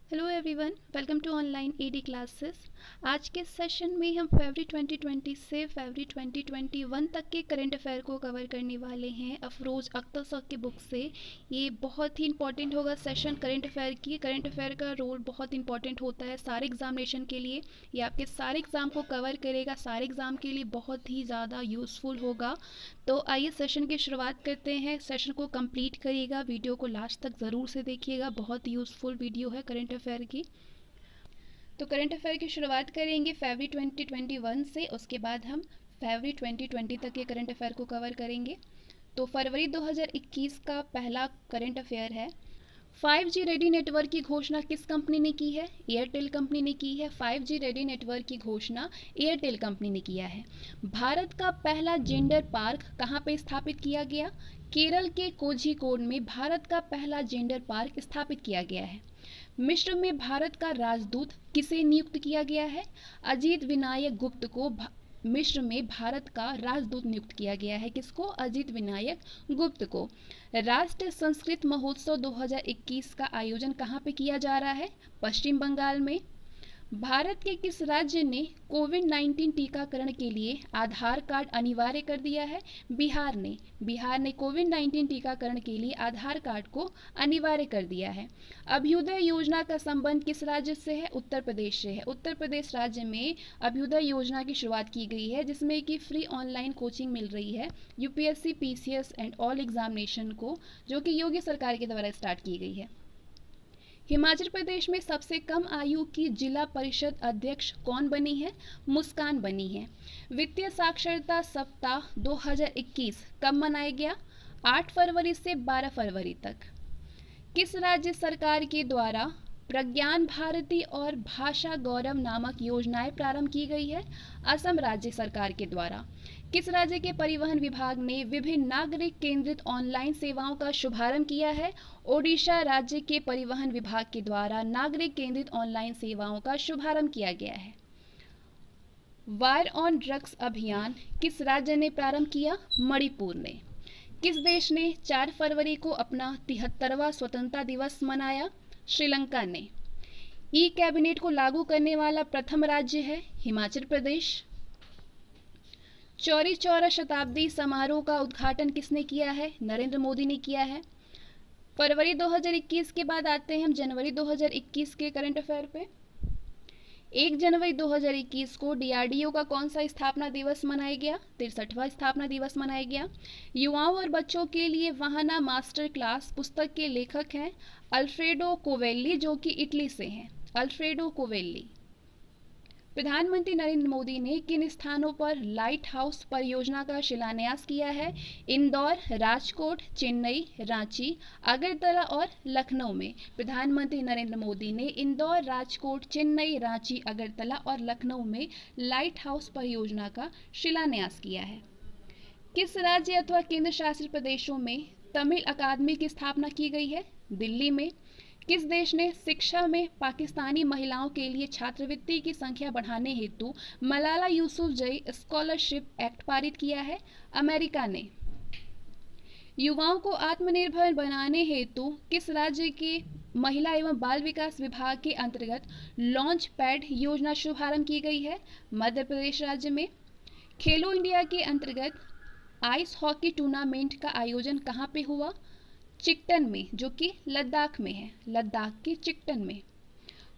Hello everyone, welcome to online ED classes. आज के session में हम फरवरी 2020 से फरवरी 2021 तक के करंट अफेयर को कवर करने वाले हैं अफरोज़ अख्तर साहब की बुक से। ये बहुत ही इंपॉर्टेंट होगा सेशन करंट अफेयर की। करंट अफेयर का रोल बहुत इंपॉर्टेंट होता है सारे एग्जामिनेशन के लिए। ये आपके सारे एग्ज़ाम को कवर करेगा, सारे एग्ज़ाम के लिए बहुत ही ज़्यादा यूज़फुल होगा। तो आइए सेशन की शुरुआत करते हैं। सेशन को कंप्लीट करिएगा, वीडियो को लास्ट तक ज़रूर से देखिएगा, बहुत यूज़फुल वीडियो है करंट अफेयर की। तो करंट अफेयर की शुरुआत करेंगे फरवरी 2021 से, उसके बाद हम फरवरी 2020 तक के करंट अफेयर को कवर करेंगे। तो फरवरी 2021 का पहला करंट अफेयर है, 5G रेडी नेटवर्क की घोषणा किस कंपनी ने की है? एयरटेल कंपनी ने की है। 5G रेडी नेटवर्क की घोषणा एयरटेल कंपनी ने किया है। भारत का पहला जेंडर पार्क कहाँ पे स्थापित किया गया? केरल के कोझिकोड में भारत का पहला जेंडर पार्क स्थापित किया गया है। मिस्र में भारत का राजदूत किसे नियुक्त किया गया है? अजीत विनायक गुप्त को मिस्र में भारत का राजदूत नियुक्त किया गया है। किसको? अजीत विनायक गुप्त को। राष्ट्रीय संस्कृत महोत्सव 2021 का आयोजन कहाँ पे किया जा रहा है? पश्चिम बंगाल में। भारत के किस राज्य ने कोविड-19 टीकाकरण के लिए आधार कार्ड अनिवार्य कर दिया है? बिहार ने। बिहार ने कोविड-19 टीकाकरण के लिए आधार कार्ड को अनिवार्य कर दिया है। अभ्युदय योजना का संबंध किस राज्य से है? उत्तर प्रदेश से है। उत्तर प्रदेश राज्य में अभ्युदय योजना की शुरुआत की गई है, जिसमें कि फ्री ऑनलाइन कोचिंग मिल रही है UPSC, PCS and all examination को, जो कि योगी सरकार के द्वारा स्टार्ट की गई है। हिमाचल प्रदेश में सबसे कम आयु की जिला परिषद अध्यक्ष कौन बनी है? मुस्कान बनी है। वित्तीय साक्षरता सप्ताह 2021 कब मनाया गया? 8 फरवरी से 12 फरवरी तक। किस राज्य सरकार के द्वारा प्रज्ञान भारती और भाषा गौरव नामक योजनाएं प्रारंभ की गई है? असम राज्य सरकार के द्वारा। किस राज्य के परिवहन विभाग ने विभिन्न नागरिक केंद्रित ऑनलाइन सेवाओं का शुभारंभ किया है? ओडिशा राज्य के परिवहन विभाग के द्वारा नागरिक केंद्रित ऑनलाइन सेवाओं का शुभारंभ किया गया है। वार ऑन ड्रग्स अभियान किस राज्य ने प्रारंभ किया? मणिपुर ने। किस देश ने 4 फरवरी को अपना 73वां स्वतंत्रता दिवस मनाया? श्रीलंका ने। ई कैबिनेट को लागू करने वाला प्रथम राज्य है हिमाचल प्रदेश। चौरी चौरा शताब्दी समारोह का उद्घाटन किसने किया है? नरेंद्र मोदी ने किया है। फरवरी 2021 के बाद आते हैं हम जनवरी 2021 के करंट अफेयर पे। 1 जनवरी 2021 को डीआरडीओ का कौन सा स्थापना दिवस मनाया गया? 63वां स्थापना दिवस मनाया गया। युवाओं और बच्चों के लिए वाहना मास्टर क्लास पुस्तक के लेखक हैं अल्फ्रेडो कोवेल्ली, जो कि इटली से हैं। अल्फ्रेडो कोवेल्ली। प्रधानमंत्री नरेंद्र मोदी ने किन स्थानों पर लाइट हाउस परियोजना का शिलान्यास किया है? इंदौर, राजकोट, चेन्नई, रांची, अगरतला और लखनऊ में। प्रधानमंत्री नरेंद्र मोदी ने इंदौर, राजकोट, चेन्नई, रांची, अगरतला और लखनऊ में लाइट हाउस परियोजना का शिलान्यास किया है। किस राज्य अथवा केंद्र शासित प्रदेशों में तमिल अकादमी की स्थापना की गई है? दिल्ली में। किस देश ने शिक्षा में पाकिस्तानी महिलाओं के लिए छात्रवृत्ति की संख्या बढ़ाने हेतु मलाला यूसुफजई स्कॉलरशिप एक्ट पारित किया है? अमेरिका ने। युवाओं को आत्मनिर्भर बनाने हेतु किस राज्य के महिला एवं बाल विकास विभाग के अंतर्गत लॉन्च पैड योजना शुभारंभ की गई है? मध्य प्रदेश राज्य में। खेलो इंडिया के अंतर्गत आइस हॉकी टूर्नामेंट का आयोजन कहाँ पे हुआ? चिकटन में, जो कि लद्दाख में है। लद्दाख के चिकटन में।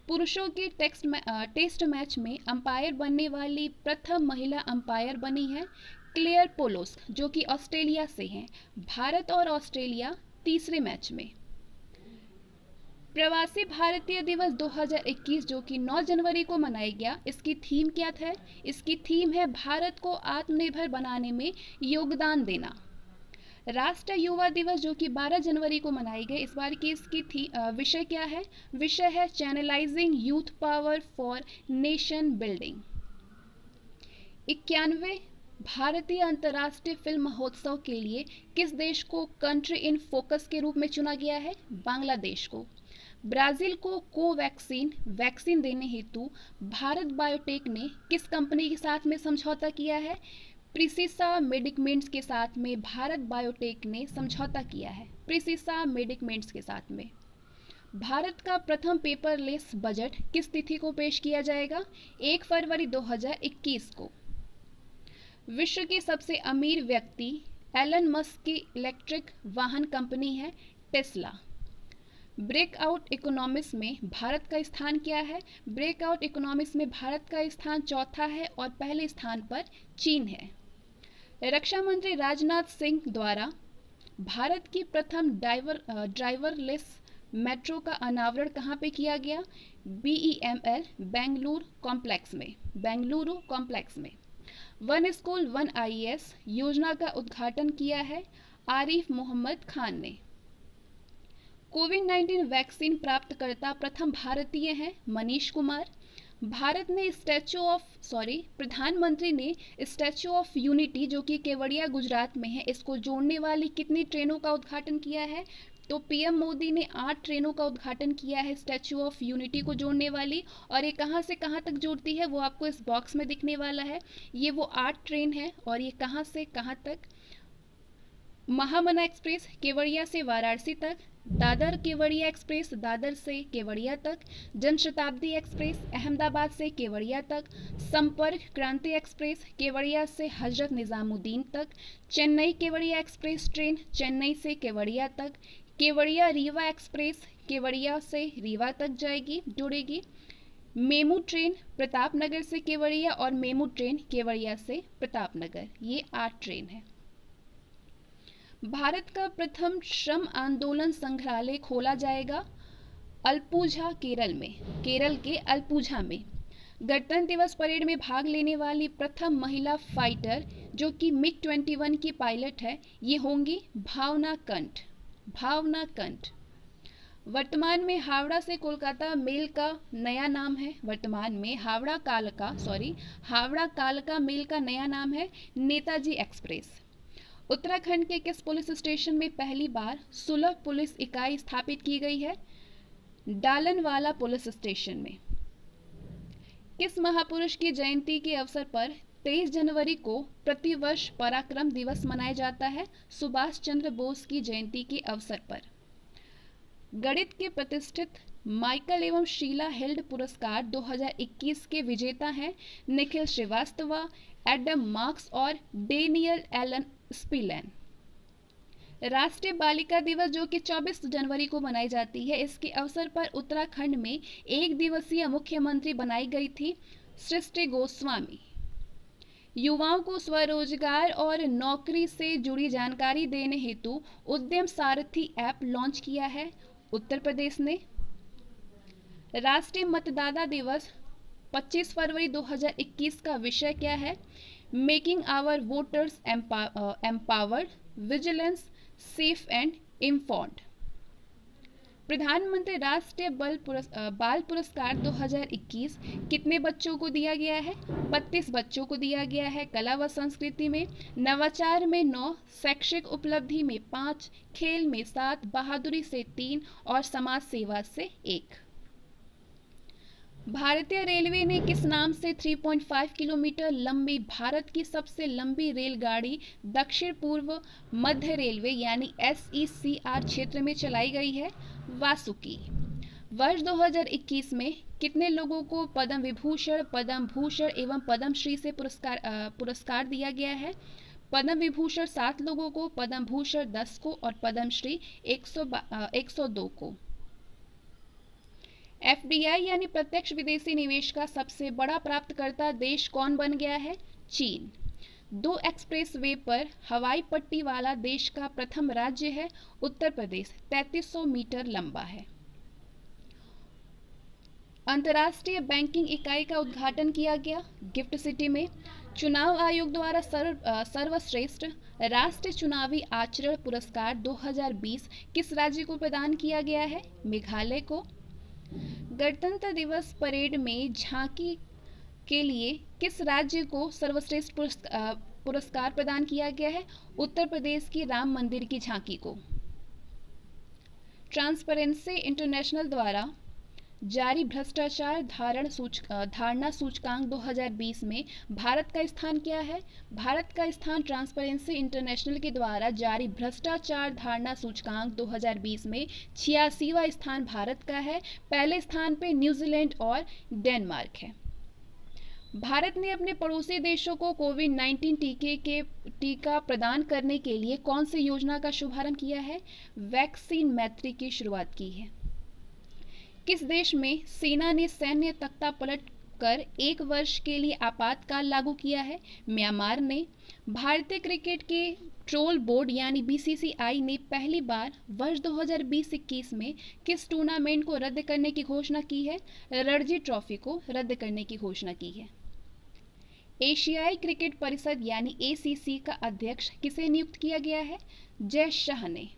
पुरुषों के टेस्ट मैच में अंपायर बनने वाली प्रथम महिला अंपायर बनी है क्लेयर पोलोस, जो कि ऑस्ट्रेलिया से हैं। भारत और ऑस्ट्रेलिया तीसरे मैच में। प्रवासी भारतीय दिवस 2021 जो कि 9 जनवरी को मनाया गया, इसकी थीम क्या है? इसकी थीम है भारत को आत्मनिर्भर बनाने में योगदान देना। राष्ट्रीय युवा दिवस जो कि 12 जनवरी को मनाई गई, इस बार की इसकी विषय क्या है? विषय है channelizing youth power for nation building. 91वें भारतीय अंतर्राष्ट्रीय फिल्म महोत्सव के लिए किस देश को कंट्री इन फोकस के रूप में चुना गया है? बांग्लादेश को। ब्राजील को कोवैक्सीन वैक्सीन देने हेतु भारत बायोटेक ने किस कंपनी के साथ में समझौता किया है? प्रिसिसा मेडिकमेंट्स के साथ में भारत बायोटेक ने समझौता किया है। प्रिसिसा मेडिकमेंट्स के साथ में। भारत का प्रथम पेपरलेस बजट किस तिथि को पेश किया जाएगा? 1 फरवरी 2021 को। विश्व के सबसे अमीर व्यक्ति एलन मस्क की इलेक्ट्रिक वाहन कंपनी है टेस्ला। ब्रेकआउट इकोनॉमिक्स में भारत का स्थान क्या है? ब्रेकआउट इकोनॉमिक्स में भारत का स्थान चौथा है और पहले स्थान पर चीन है। रक्षा मंत्री राजनाथ सिंह द्वारा भारत की प्रथम ड्राइवरलेस मेट्रो का अनावरण कहाँ पे किया गया? BEML बेंगलुरु कॉम्प्लेक्स में। वन स्कूल वन IAS योजना का उद्घाटन किया है आरिफ मोहम्मद खान ने। कोविड-19 वैक्सीन प्राप्तकर्ता प्रथम भारतीय हैं मनीष कुमार। प्रधानमंत्री ने स्टैच्यू ऑफ यूनिटी जो कि केवड़िया गुजरात में है, इसको जोड़ने वाली कितनी ट्रेनों का उद्घाटन किया है? तो PM मोदी ने 8 ट्रेनों का उद्घाटन किया है स्टैच्यू ऑफ यूनिटी को जोड़ने वाली। और ये कहाँ से कहाँ तक जोड़ती है वो आपको इस बॉक्स में दिखने वाला है। ये वो 8 ट्रेन है और ये कहाँ से कहाँ तक? महामना एक्सप्रेस केवड़िया से वाराणसी तक, दादर केवड़िया एक्सप्रेस दादर से केवड़िया तक, जनशताब्दी एक्सप्रेस अहमदाबाद से केवड़िया तक, संपर्क क्रांति एक्सप्रेस केवड़िया से हजरत निजामुद्दीन तक, चेन्नई केवड़िया एक्सप्रेस ट्रेन चेन्नई से केवड़िया तक, केवड़िया रीवा एक्सप्रेस केवड़िया से रीवा तक जुड़ेगी। मेमू ट्रेन प्रतापनगर से केवड़िया और मेमू ट्रेन केवड़िया से प्रतापनगर। ये 8 ट्रेन है। भारत का प्रथम श्रम आंदोलन संग्रहालय खोला जाएगा अलपुझा केरल के अलपुझा में। गणतंत्र दिवस परेड में भाग लेने वाली प्रथम महिला फाइटर जो कि MiG-21 की पायलट है ये होंगी भावना कंठ। वर्तमान में हावड़ा से कोलकाता मेल का नया नाम है हावड़ा कालका मेल का नया नाम है नेताजी एक्सप्रेस। उत्तराखंड के किस पुलिस स्टेशन में पहली बार सुलभ पुलिस इकाई स्थापित की गई है? डालनवाला पुलिस स्टेशन में। किस महापुरुष की जयंती के अवसर पर 23 जनवरी को प्रतिवर्ष पराक्रम दिवस मनाया जाता है? सुभाष चंद्र बोस की जयंती के अवसर पर। गणित के प्रतिष्ठित माइकल एवं शीला हेल्ड पुरस्कार 2021 के विजेता हैं निखिल श्रीवास्तव, एडम मार्क्स और डेनियल एलन स्पिलेन। राष्ट्रीय बालिका दिवस जो कि 24 जनवरी को मनाई जाती है, इसके अवसर पर उत्तराखंड में 1 दिवसीय मुख्यमंत्री बनाई गई थी सृष्टि गोस्वामी। युवाओं को स्वरोजगार और नौकरी से जुड़ी जानकारी देने हेतु उद्यम सारथी ऐप लॉन्च किया है उत्तर प्रदेश ने। राष्ट्रीय मतदाता दिवस 25 फरवरी 2021 का विषय क्या है? Making our voters empowered, vigilance, safe and informed. प्रधानमंत्री राष्ट्रीय बाल पुरस्कार 2021 कितने बच्चों को दिया गया है? 32 बच्चों को दिया गया है। कला व संस्कृति में, नवाचार में 9, शैक्षिक उपलब्धि में 5, खेल में 7, बहादुरी से 3 और समाज सेवा से 1। भारतीय रेलवे ने किस नाम से 3.5 किलोमीटर लंबी भारत की सबसे लंबी रेलगाड़ी दक्षिण पूर्व मध्य रेलवे यानी SECR क्षेत्र में चलाई गई है? वासुकी। वर्ष 2021 में कितने लोगों को पद्म विभूषण, पद्म भूषण एवं पद्मश्री से पुरस्कार दिया गया है? पद्म विभूषण 7 लोगों को, पद्म भूषण 10 को और पद्मश्री 102 को। FDI यानी प्रत्यक्ष विदेशी निवेश का सबसे बड़ा प्राप्तकर्ता देश कौन बन गया है? चीन। 2 एक्सप्रेसवे पर हवाई पट्टी वाला देश का प्रथम राज्य है उत्तर प्रदेश, 3300 मीटर लंबा है। अंतर्राष्ट्रीय बैंकिंग इकाई का उद्घाटन किया गया गिफ्ट सिटी में। चुनाव आयोग द्वारा सर्वश्रेष्ठ राष्ट्रीय चुनावी आचरण पुरस्कार 2020 किस राज्य को प्रदान किया गया है? मेघालय को। गणतंत्र दिवस परेड में झांकी के लिए किस राज्य को सर्वश्रेष्ठ पुरस्कार प्रदान किया गया है? उत्तर प्रदेश की राम मंदिर की झांकी को। ट्रांसपेरेंसी इंटरनेशनल द्वारा जारी भ्रष्टाचार धारणा सूचकांक 2020 में भारत का स्थान क्या है? भारत का स्थान ट्रांसपेरेंसी इंटरनेशनल के द्वारा जारी भ्रष्टाचार धारणा सूचकांक 2020 में 86वां स्थान भारत का है। पहले स्थान पे न्यूजीलैंड और डेनमार्क है। भारत ने अपने पड़ोसी देशों को कोविड-19 टीका प्रदान करने के लिए कौन सी योजना का शुभारंभ किया है? वैक्सीन मैत्री की शुरुआत की है। किस देश में सेना ने सैन्य तख्ता पलट कर 1 वर्ष के लिए आपातकाल लागू किया है? म्यांमार ने। भारतीय क्रिकेट के ट्रोल बोर्ड यानी बीसीसीआई ने पहली बार वर्ष 2020-21 में किस टूर्नामेंट को रद्द करने की घोषणा की है? रणजी ट्रॉफी को रद्द करने की घोषणा की है। एशियाई क्रिकेट परिषद यानी एसीसी का अध्यक्ष किसे नियुक्त किया गया है? जय शाह ने।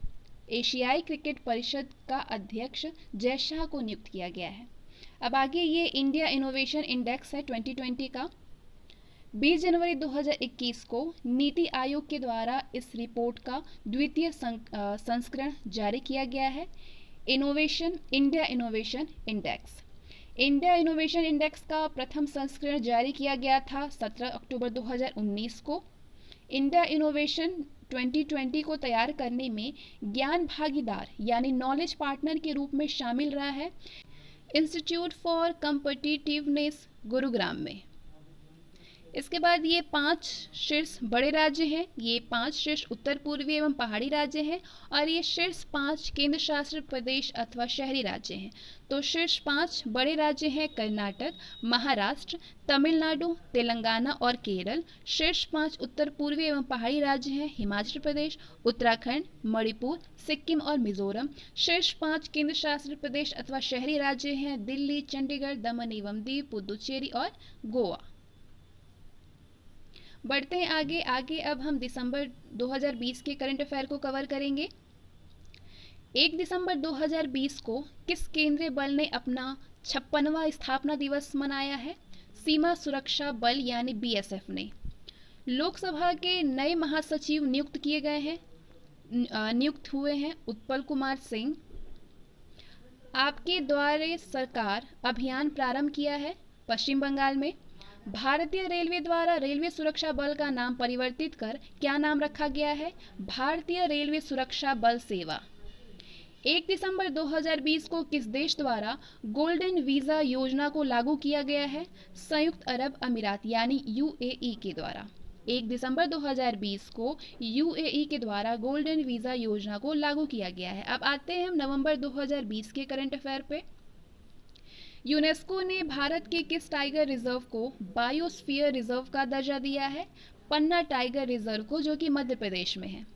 एशियाई क्रिकेट परिषद का अध्यक्ष जय शाह को नियुक्त किया गया है। अब आगे ये इंडिया इनोवेशन इंडेक्स है 2020 का। 20 जनवरी 2021 को नीति आयोग के द्वारा इस रिपोर्ट का द्वितीय संस्करण जारी किया गया है। India innovation index. India innovation index का प्रथम संस्करण जारी किया गया था 17 अक्टूबर 2019 को। इंडिया इनोवेशन 2020 को तैयार करने में ज्ञान भागीदार यानी नॉलेज पार्टनर के रूप में शामिल रहा है इंस्टीट्यूट फॉर कॉम्पिटिटिवनेस गुरुग्राम में। इसके बाद ये 5 शीर्ष बड़े राज्य हैं, ये 5 शीर्ष उत्तर पूर्वी एवं पहाड़ी राज्य हैं और ये शीर्ष 5 केंद्र शासित प्रदेश अथवा शहरी राज्य हैं। तो शीर्ष 5 बड़े राज्य हैं कर्नाटक, महाराष्ट्र, तमिलनाडु, तेलंगाना और केरल। शीर्ष 5 उत्तर पूर्वी एवं पहाड़ी राज्य हैं हिमाचल प्रदेश, उत्तराखंड, मणिपुर, सिक्किम और मिजोरम। शीर्ष 5 केंद्र शासित प्रदेश अथवा शहरी राज्य हैं दिल्ली, चंडीगढ़, दमन एवं दीव, पुदुचेरी और गोवा। बढ़ते हैं आगे अब हम दिसंबर 2020 के करंट अफेयर को कवर करेंगे। 1 दिसंबर 2020 को किस केंद्रीय बल ने अपना 56वां स्थापना दिवस मनाया है? सीमा सुरक्षा बल यानी बीएसएफ ने। लोकसभा के नए महासचिव नियुक्त हुए हैं उत्पल कुमार सिंह। आपके द्वारे सरकार अभियान प्रारंभ किया है पश्चिम बंगाल में। भारतीय रेलवे द्वारा रेलवे सुरक्षा बल का नाम परिवर्तित कर क्या नाम रखा गया है? भारतीय रेलवे सुरक्षा बल सेवा। 1 दिसंबर 2020 को किस देश द्वारा गोल्डन वीजा योजना को लागू किया गया है? संयुक्त अरब अमीरात यानी यूएई के द्वारा। 1 दिसंबर 2020 को यूएई के द्वारा गोल्डन वीजा योजना को लागू किया गया है। अब आते हैं हम नवंबर 2020 के करंट अफेयर पे। यूनेस्को ने भारत के किस टाइगर रिजर्व को बायोस्फीयर रिजर्व का दर्जा दिया है? पन्ना टाइगर रिजर्व को, जो कि मध्य प्रदेश में है।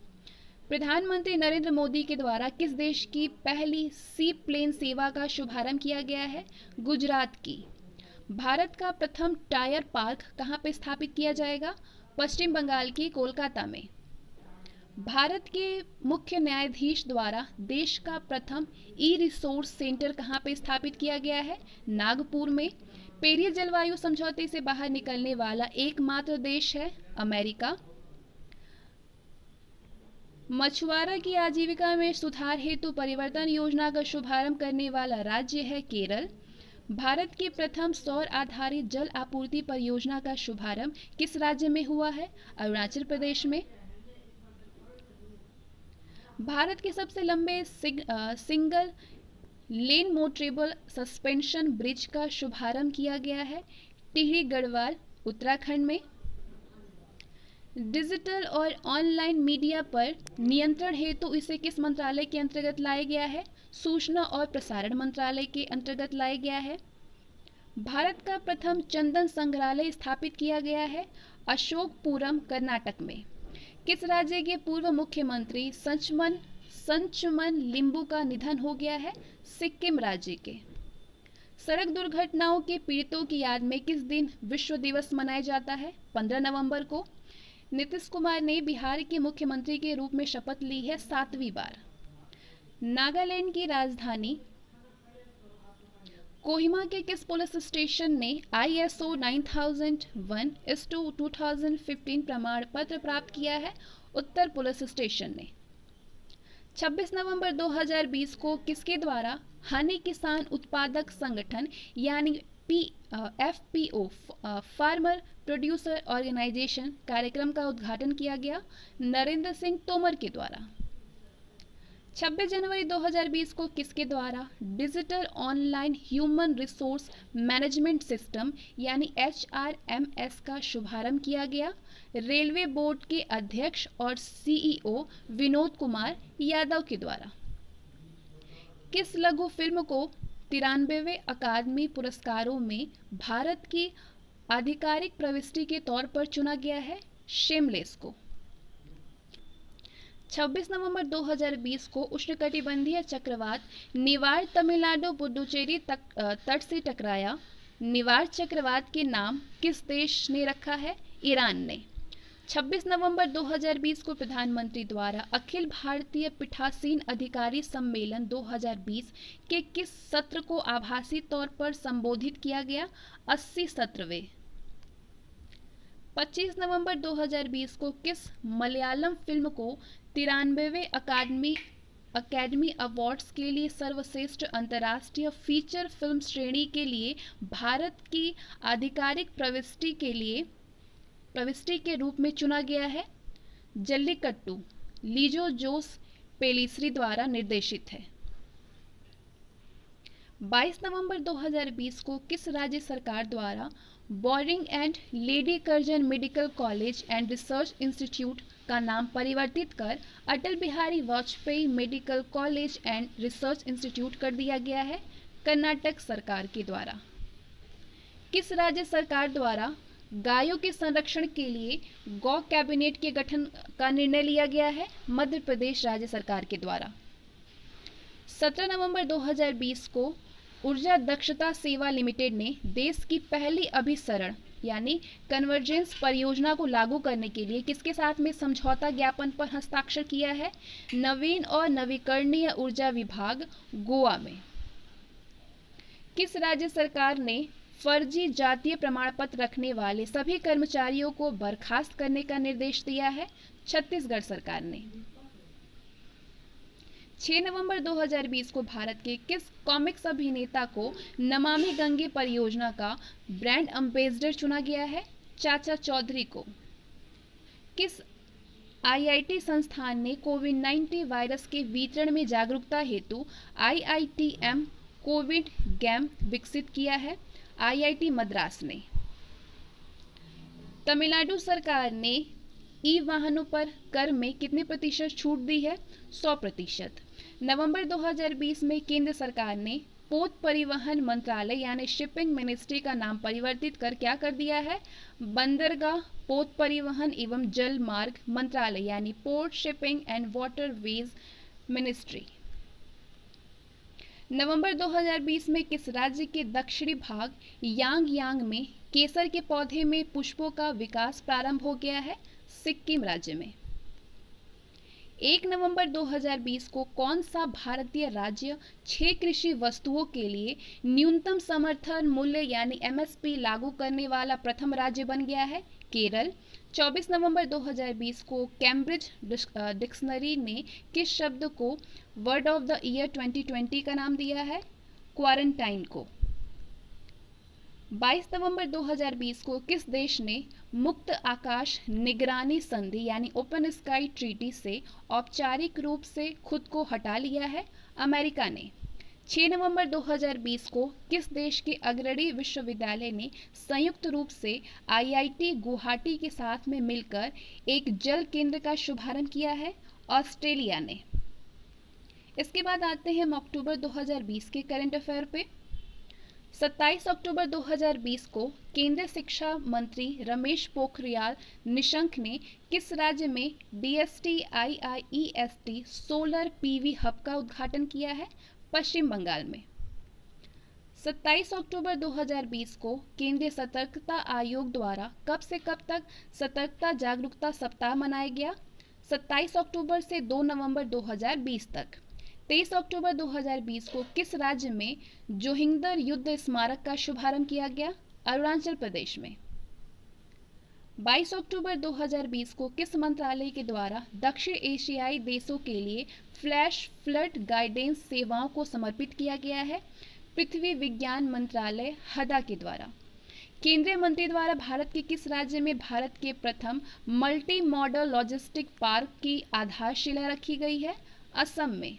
प्रधानमंत्री नरेंद्र मोदी के द्वारा किस देश की पहली सी प्लेन सेवा का शुभारंभ किया गया है? गुजरात की। भारत का प्रथम टायर पार्क कहाँ पे स्थापित किया जाएगा? पश्चिम बंगाल के कोलकाता में। भारत के मुख्य न्यायाधीश द्वारा देश का प्रथम ई रिसोर्स सेंटर कहाँ पे स्थापित किया गया है? नागपुर में। पेरिस जलवायु समझौते से बाहर निकलने वाला एकमात्र देश है अमेरिका। मछुआरा की आजीविका में सुधार हेतु परिवर्तन योजना का शुभारंभ करने वाला राज्य है केरल। भारत की प्रथम सौर आधारित जल आपूर्ति परियोजना का शुभारंभ किस राज्य में हुआ है? अरुणाचल प्रदेश में। भारत के सबसे लंबे single lane motorable suspension bridge का शुभारंभ किया गया है टिहरी गढ़वाल उत्तराखंड में। डिजिटल और ऑनलाइन मीडिया पर नियंत्रण हेतु इसे किस मंत्रालय के अंतर्गत लाया गया है? सूचना और प्रसारण मंत्रालय के अंतर्गत लाया गया है। भारत का प्रथम चंदन संग्रहालय स्थापित किया गया है अशोकपुरम कर्नाटक में। किस राज्य के पूर्व मुख्यमंत्री संचमन लिंबू का निधन हो गया है? सिक्किम राज्य के। सड़क दुर्घटनाओं के पीड़ितों की याद में किस दिन विश्व दिवस मनाया जाता है? 15 नवंबर को। नीतीश कुमार ने बिहार के मुख्यमंत्री के रूप में शपथ ली है 7वीं बार। नागालैंड की राजधानी कोहिमा के किस पुलिस स्टेशन ने ISO 9001:2015 प्रमाण पत्र प्राप्त किया है? उत्तर पुलिस स्टेशन ने। 26 नवंबर 2020 को किसके द्वारा हनी किसान उत्पादक संगठन यानी FPO, फार्मर प्रोड्यूसर ऑर्गेनाइजेशन कार्यक्रम का उद्घाटन किया गया नरेंद्र सिंह तोमर के द्वारा। 26 जनवरी 2020 को किसके द्वारा digital online human resource management system यानी HRMS का शुभारंभ किया गया रेलवे बोर्ड के अध्यक्ष और CEO विनोद कुमार यादव के द्वारा। किस लघु फिल्म को 93वें अकादमी पुरस्कारों में भारत की आधिकारिक प्रविष्टि के तौर पर चुना गया है? शेमलेस को। 26 नवंबर 2020 को उष्णकटिबंधीय चक्रवात निवार तमिलनाडु पुडुचेरी तट से टकराया। निवार चक्रवात के नाम किस देश ने रखा है? ईरान ने। 26 नवंबर 2020 को प्रधानमंत्री द्वारा अखिल भारतीय पीठासीन अधिकारी सम्मेलन 2020 के किस सत्र को आभासी तौर पर संबोधित किया गया? 80 सत्रवें। 25 नवंबर 2020 को किस मलयालम फिल्म को 93वें अकादमी अवार्ड्स के लिए सर्वश्रेष्ठ अंतर्राष्ट्रीय फीचर फिल्म श्रेणी के लिए भारत की आधिकारिक प्रविष्टि के रूप में चुना गया है? जल्लीकट्टू लीजो जोस पेलिस्री द्वारा निर्देशित है। 22 नवंबर 2020 को किस राज्य सरकार द्वारा Bowring and Lady Curzon Medical College and Research Institute का नाम परिवर्तित कर Atal Bihari Vajpayee Medical College and Research Institute कर दिया गया है? कर्नाटक सरकार के द्वारा। किस राज्य सरकार द्वारा गायों के संरक्षण के लिए गौ कैबिनेट के गठन का निर्णय लिया गया है? मध्य प्रदेश राज्य सरकार के द्वारा। 17 नवंबर 2020 को ऊर्जा दक्षता सेवा लिमिटेड ने देश की पहली अभिसरण यानी कन्वर्जेंस परियोजना को लागू करने के लिए किसके साथ में समझौता ज्ञापन पर हस्ताक्षर किया है? नवीन और नवीकरणीय ऊर्जा विभाग गोवा में। किस राज्य सरकार ने फर्जी जातीय प्रमाण पत्र रखने वाले सभी कर्मचारियों को बर्खास्त करने का निर्देश दिया है? छत्तीसगढ़ सरकार ने। 6 नवंबर 2020 को भारत के किस कॉमिक्स अभिनेता को नमामि गंगे परियोजना का ब्रांड एम्बेसडर चुना गया है? चाचा चौधरी को। किस IIT संस्थान ने कोविड-19 वायरस के वितरण में जागरूकता हेतु IITM कोविड गेम विकसित किया है? IIT मद्रास ने। तमिलनाडु सरकार ने ई वाहनों पर कर में कितने प्रतिशत छूट दी है? 100%। नवंबर 2020 में केंद्र सरकार ने पोत परिवहन मंत्रालय यानी शिपिंग मिनिस्ट्री का नाम परिवर्तित कर क्या कर दिया है? बंदरगाह पोत परिवहन एवं जल मार्ग मंत्रालय यानी port shipping and waterways ministry. नवंबर 2020 में किस राज्य के दक्षिणी भाग यांग में केसर के पौधे में पुष्पों का विकास प्रारंभ हो गया है? सिक्किम राज्य में। 1 नवंबर 2020 को कौन सा भारतीय राज्य 6 कृषि वस्तुओं के लिए न्यूनतम समर्थन मूल्य यानी MSP लागू करने वाला प्रथम राज्य बन गया है? केरल। 24 नवंबर 2020 को कैम्ब्रिज डिक्शनरी ने किस शब्द को वर्ड ऑफ द ईयर 2020 का नाम दिया है? क्वारंटाइन को। 22 नवंबर 2020 को किस देश ने मुक्त आकाश निगरानी संधि यानी ओपन स्काई ट्रीटी से औपचारिक रूप से खुद को हटा लिया है? अमेरिका ने। 6 नवंबर 2020 को किस देश के अग्रणी विश्वविद्यालय ने संयुक्त रूप से IIT गुवाहाटी के साथ में मिलकर एक जल केंद्र का शुभारंभ किया है? ऑस्ट्रेलिया ने। इसके बाद आते हैं हम अक्टूबर 2020 के करंट अफेयर पे। 27 अक्टूबर 2020 को केंद्रीय शिक्षा मंत्री रमेश पोखरियाल निशंक ने किस राज्य में DST-IIEST सोलर PV हब का उद्घाटन किया है? पश्चिम बंगाल में। 27 अक्टूबर 2020 को केंद्रीय सतर्कता आयोग द्वारा कब से कब तक सतर्कता जागरूकता सप्ताह मनाया गया? 27 अक्टूबर से 2 नवंबर 2020 तक। 23 अक्टूबर 2020 को किस राज्य में जोहिंदर युद्ध स्मारक का शुभारंभ किया गया? अरुणाचल प्रदेश में। 22 अक्टूबर 2020 को किस मंत्रालय के द्वारा दक्षिण एशियाई देशों के लिए फ्लैश फ्लड गाइडेंस सेवाओं को समर्पित किया गया है? पृथ्वी विज्ञान मंत्रालय हदा के द्वारा। केंद्रीय मंत्री द्वारा भारत के किस राज्य में भारत के प्रथम मल्टी मॉडल लॉजिस्टिक पार्क की आधारशिला रखी गई है? असम में।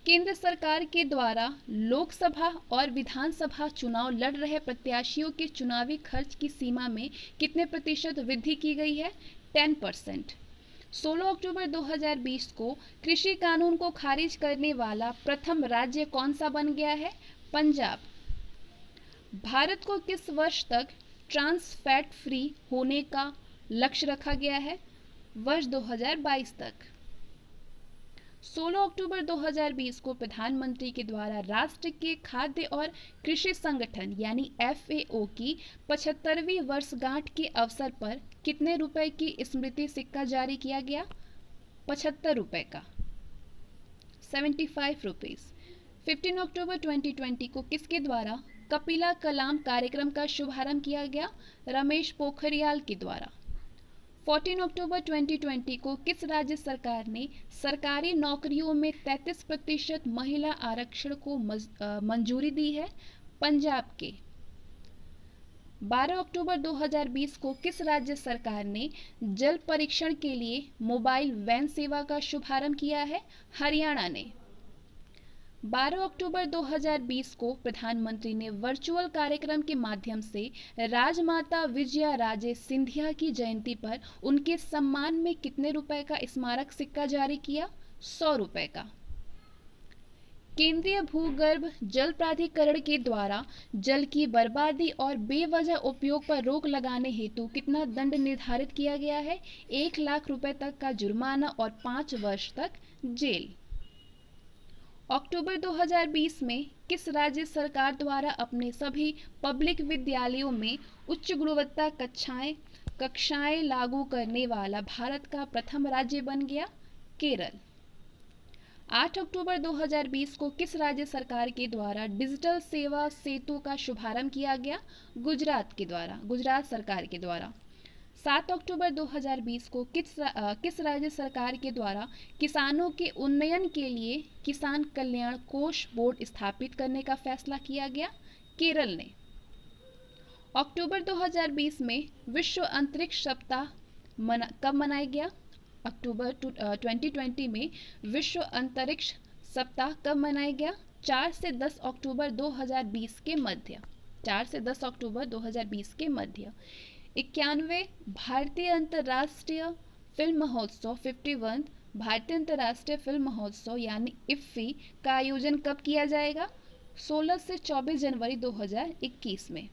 केंद्र सरकार के द्वारा लोकसभा और विधानसभा चुनाव लड़ रहे प्रत्याशियों के चुनावी खर्च की सीमा में कितने प्रतिशत वृद्धि की गई है? 10%। 16 अक्टूबर 2020 को कृषि कानून को खारिज करने वाला प्रथम राज्य कौन सा बन गया है? पंजाब। भारत को किस वर्ष तक ट्रांस फैट फ्री होने का लक्ष्य रखा गया है? वर्ष 2022 तक। 16 अक्टूबर 2020 को प्रधानमंत्री के द्वारा राष्ट्र के खाद्य और कृषि संगठन यानी FAO की 75वीं वर्षगांठ के अवसर पर कितने रुपए की स्मृति सिक्का जारी किया गया? 75 रुपए का, 75 रुपीज। 15 अक्टूबर 2020 को किसके द्वारा कपिला कलाम कार्यक्रम का शुभारंभ किया गया? रमेश पोखरियाल के द्वारा। 14 अक्टूबर 2020 को किस राज्य सरकार ने सरकारी नौकरियों में 33% महिला आरक्षण को मंजूरी दी है? पंजाब के। 12 अक्टूबर 2020 को किस राज्य सरकार ने जल परीक्षण के लिए मोबाइल वैन सेवा का शुभारंभ किया है? हरियाणा ने। 12 अक्टूबर 2020 को प्रधानमंत्री ने वर्चुअल कार्यक्रम के माध्यम से राजमाता विजया राजे सिंधिया की जयंती पर उनके सम्मान में कितने रुपए का स्मारक सिक्का जारी किया? 100 रुपए का। केंद्रीय भूगर्भ जल प्राधिकरण के द्वारा जल की बर्बादी और बेवजह उपयोग पर रोक लगाने हेतु कितना दंड निर्धारित किया गया है? 1 लाख रुपए तक का जुर्माना और 5 वर्ष तक जेल। अक्टूबर 2020 में किस राज्य सरकार द्वारा अपने सभी पब्लिक विद्यालयों में उच्च गुणवत्ता कक्षाएं लागू करने वाला भारत का प्रथम राज्य बन गया? केरल। 8 अक्टूबर 2020 को किस राज्य सरकार के द्वारा डिजिटल सेवा सेतु का शुभारंभ किया गया? गुजरात सरकार के द्वारा। 7 अक्टूबर 2020 को किस राज्य सरकार के द्वारा किसानों के उन्नयन के लिए किसान कल्याण कोष बोर्ड स्थापित करने का फैसला किया गया? केरल ने। अक्टूबर 2020 में विश्व अंतरिक्ष सप्ताह कब मनाया गया? अक्टूबर 2020 में विश्व अंतरिक्ष सप्ताह कब मनाया गया? 4 से 10 अक्टूबर 2020 के मध्य। 4 से 10 अक्टूबर 2020 के मध्य। 91 भारतीय अंतर्राष्ट्रीय फिल्म महोत्सव 51 भारतीय अंतर्राष्ट्रीय फिल्म महोत्सव यानी IFFI का आयोजन कब किया जाएगा? 16 से 24 जनवरी 2021 में।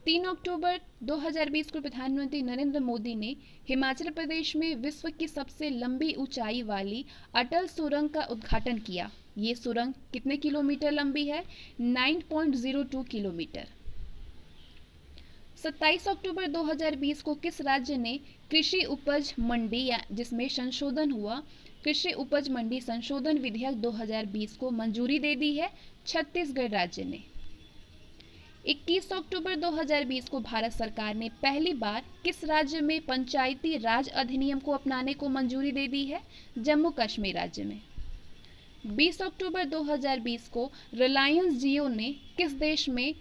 3 अक्टूबर 2020 को प्रधानमंत्री नरेंद्र मोदी ने हिमाचल प्रदेश में विश्व की सबसे लंबी ऊंचाई वाली अटल सुरंग का उद्घाटन किया। ये सुरंग कितने किलोमीटर लंबी है? 9.02 किलोमीटर। 27 अक्टूबर 2020 को किस राज्य ने कृषि उपज मंडी जिसमें संशोधन हुआ कृषि उपज मंडी संशोधन विधेयक 2020 को मंजूरी दे दी है? छत्तीसगढ़ राज्य ने। 21 अक्टूबर 2020 को भारत सरकार ने पहली बार किस राज्य में पंचायती राज अधिनियम को अपनाने को मंजूरी दे दी है? जम्मू कश्मीर राज्य में। 20 अक्टूबर 2020 को रिलायंस जियो ने किस देश में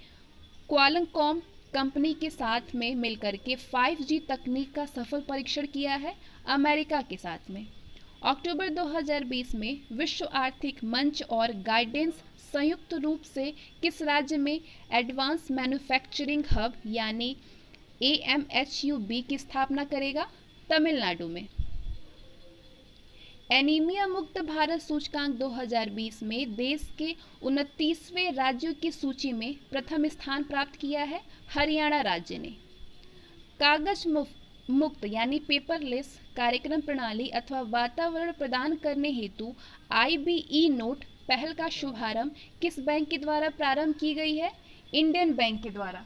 क्वालकॉम कंपनी के साथ में मिलकर के 5G तकनीक का सफल परीक्षण किया है? अमेरिका के साथ में। अक्टूबर 2020 में विश्व आर्थिक मंच और गाइडेंस संयुक्त रूप से किस राज्य में एडवांस मैन्युफैक्चरिंग हब यानी AMHUB की स्थापना करेगा? तमिलनाडु में। एनीमिया मुक्त भारत सूचकांक 2020 में देश के 29वें राज्यों की सूची में प्रथम स्थान प्राप्त किया है? हरियाणा राज्य ने। कागज मुक्त यानी पेपरलेस कार्यक्रम प्रणाली अथवा वातावरण प्रदान करने हेतु IBE नोट पहल का शुभारंभ किस बैंक के द्वारा प्रारंभ की गई है? इंडियन बैंक के द्वारा।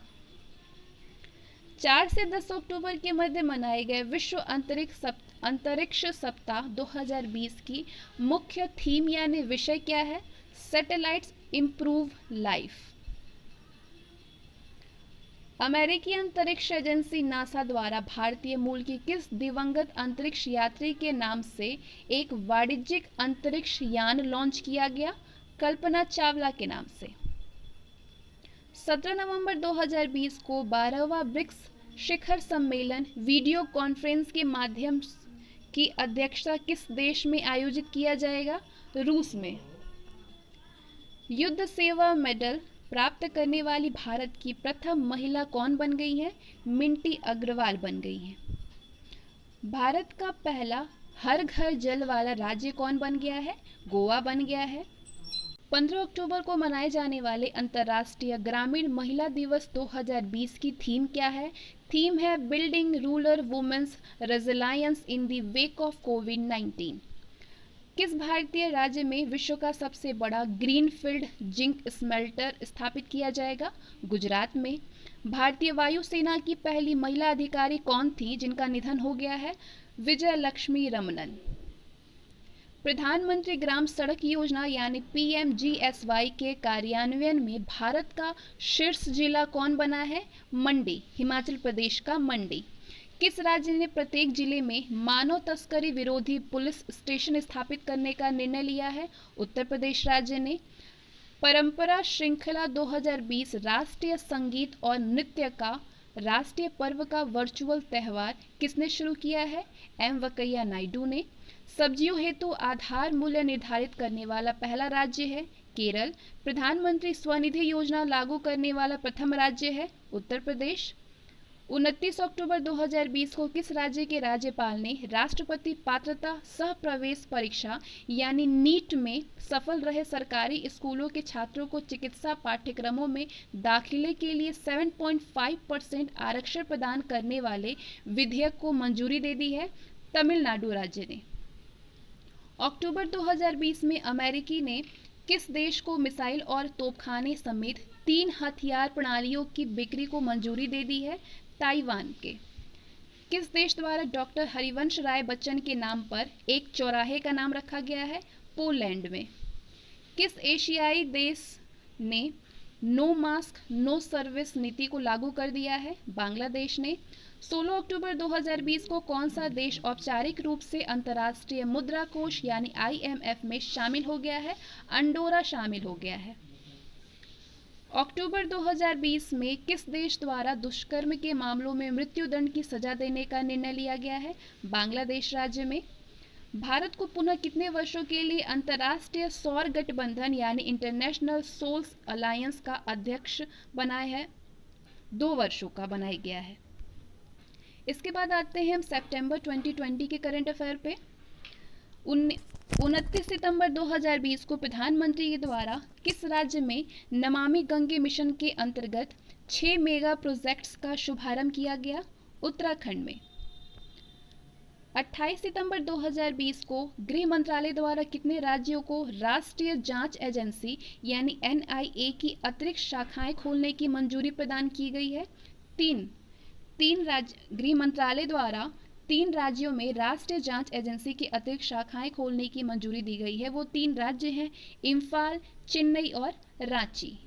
4 से 10 अक्टूबर के मध्य मनाए गए विश्व अंतरिक्ष सप्ताह 2020 की मुख्य थीम यानी विषय क्या है? Satellites improve life. अमेरिकी अंतरिक्ष एजेंसी नासा द्वारा भारतीय मूल की किस दिवंगत अंतरिक्ष यात्री के नाम से एक वाणिज्यिक अंतरिक्ष यान लॉन्च किया गया? कल्पना चावला के नाम से। 17 नवंबर 2020 को 12वां ब्रिक्स शिखर सम्मेलन वीडियो कॉन्फ्रेंस के माध्यम की अध्यक्षता किस देश में आयोजित किया जाएगा? रूस में। युद्ध सेवा मेडल प्राप्त करने वाली भारत की प्रथम महिला कौन बन गई है? मिंटी अग्रवाल बन गई हैं। भारत का पहला हर घर जल वाला राज्य कौन बन गया है? गोवा बन गया है। 15 अक्टूबर को मनाए जाने वाले अंतर्राष्ट्रीय ग्रामीण महिला दिवस 2020 की थीम क्या है? थीम है building rural women's resilience in the wake of कोविड-19। किस भारतीय राज्य में विश्व का सबसे बड़ा ग्रीनफील्ड जिंक स्मेल्टर स्थापित किया जाएगा? गुजरात में। भारतीय वायुसेना की पहली महिला अधिकारी कौन थी जिनका निधन हो गया है? विजय लक्ष्मी रमनन। प्रधानमंत्री ग्राम सड़क योजना यानी PMGSY के कार्यान्वयन में भारत का शीर्ष जिला कौन बना है? मंडी, हिमाचल प्रदेश का मंडी। किस राज्य ने प्रत्येक जिले में मानव तस्करी विरोधी पुलिस स्टेशन स्थापित करने का निर्णय लिया है? उत्तर प्रदेश राज्य ने। परंपरा श्रृंखला 2020 राष्ट्रीय संगीत और नृत्य का राष्ट्रीय पर्व का वर्चुअल त्यौहार किसने शुरू किया है? M वेंकैया नायडू ने। सब्जियों हेतु आधार मूल्य निर्धारित करने वाला पहला राज्य है केरल। प्रधानमंत्री स्वनिधि योजना लागू करने वाला प्रथम राज्य है उत्तर प्रदेश। 29 अक्टूबर 2020 को किस राज्य के राज्यपाल ने राष्ट्रपति पात्रता सह प्रवेश परीक्षा यानी नीट में सफल रहे सरकारी स्कूलों के छात्रों को चिकित्सा पाठ्यक्रमों में दाखिले के लिए 7.5% आरक्षण प्रदान करने वाले विधेयक को मंजूरी दे दी है? तमिलनाडु राज्य ने। अक्टूबर 2020 में अमेरिकी ने किस देश को मिसाइल और तोपखाने समेत 3 हथियार प्रणालियों की बिक्री को मंजूरी दे दी है? ताइवान के। किस देश द्वारा डॉक्टर हरिवंश राय बच्चन के नाम पर एक चौराहे का नाम रखा गया है? पोलैंड में। किस एशियाई देश ने नो मास्क नो सर्विस नीति को लागू कर दिया है? बांग्लादेश ने। 16 अक्टूबर 2020 को कौन सा देश औपचारिक रूप से अंतर्राष्ट्रीय मुद्रा कोष यानी IMF में शामिल हो गया है? अंडोरा शामिल हो गया है। अक्टूबर 2020 में किस देश द्वारा दुष्कर्म के मामलों में मृत्युदंड की सजा देने का निर्णय लिया गया है? बांग्लादेश राज्य में। भारत को पुनः कितने वर्षों के लिए अंतर्राष्ट्रीय सौर गठबंधन यानी इंटरनेशनल सोल्स अलायंस का अध्यक्ष बनाया है? 2 वर्षों का बनाया गया है। इसके बाद आते हैं हम सितंबर 2020 के करंट अफेयर पे। 29 सितंबर 2020 को प्रधानमंत्री के द्वारा किस राज्य में नमामि गंगे मिशन के अंतर्गत 6 मेगा प्रोजेक्ट्स का शुभारंभ किया गया? उत्तराखंड में। 28 सितंबर 2020 को गृह मंत्रालय द्वारा कितने राज्यों को राष्ट्रीय जांच एजेंसी यानी NIA की अतिरिक्त शाखाएं खोलने की मंजूरी प्रदान की गई है? 3 राज्य गृह मंत्रालय द्वारा 3 राज्यों में राष्ट्रीय जांच एजेंसी की अतिरिक्त शाखाएं खोलने की मंजूरी दी गई है। वो 3 राज्य हैं इम्फाल, चेन्नई और रांची।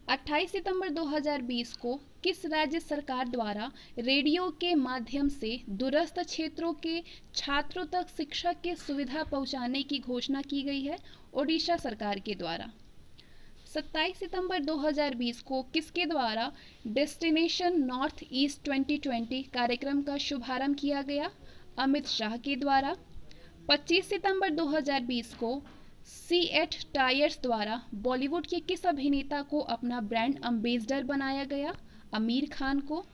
28 सितंबर 2020 को किस राज्य सरकार द्वारा रेडियो के माध्यम से दूरस्थ क्षेत्रों के छात्रों तक शिक्षा की सुविधा पहुंचाने की घोषणा की गई है? ओडिशा सरकार के द्वारा। 27 सितंबर 2020 को किसके द्वारा डेस्टिनेशन नॉर्थ ईस्ट 2020 कार्यक्रम का शुभारंभ किया गया? अमित शाह के द्वारा। 25 सितंबर 2020 को सीएट टायर्स द्वारा बॉलीवुड के किस अभिनेता को अपना ब्रांड एम्बेसडर बनाया गया? आमिर खान को।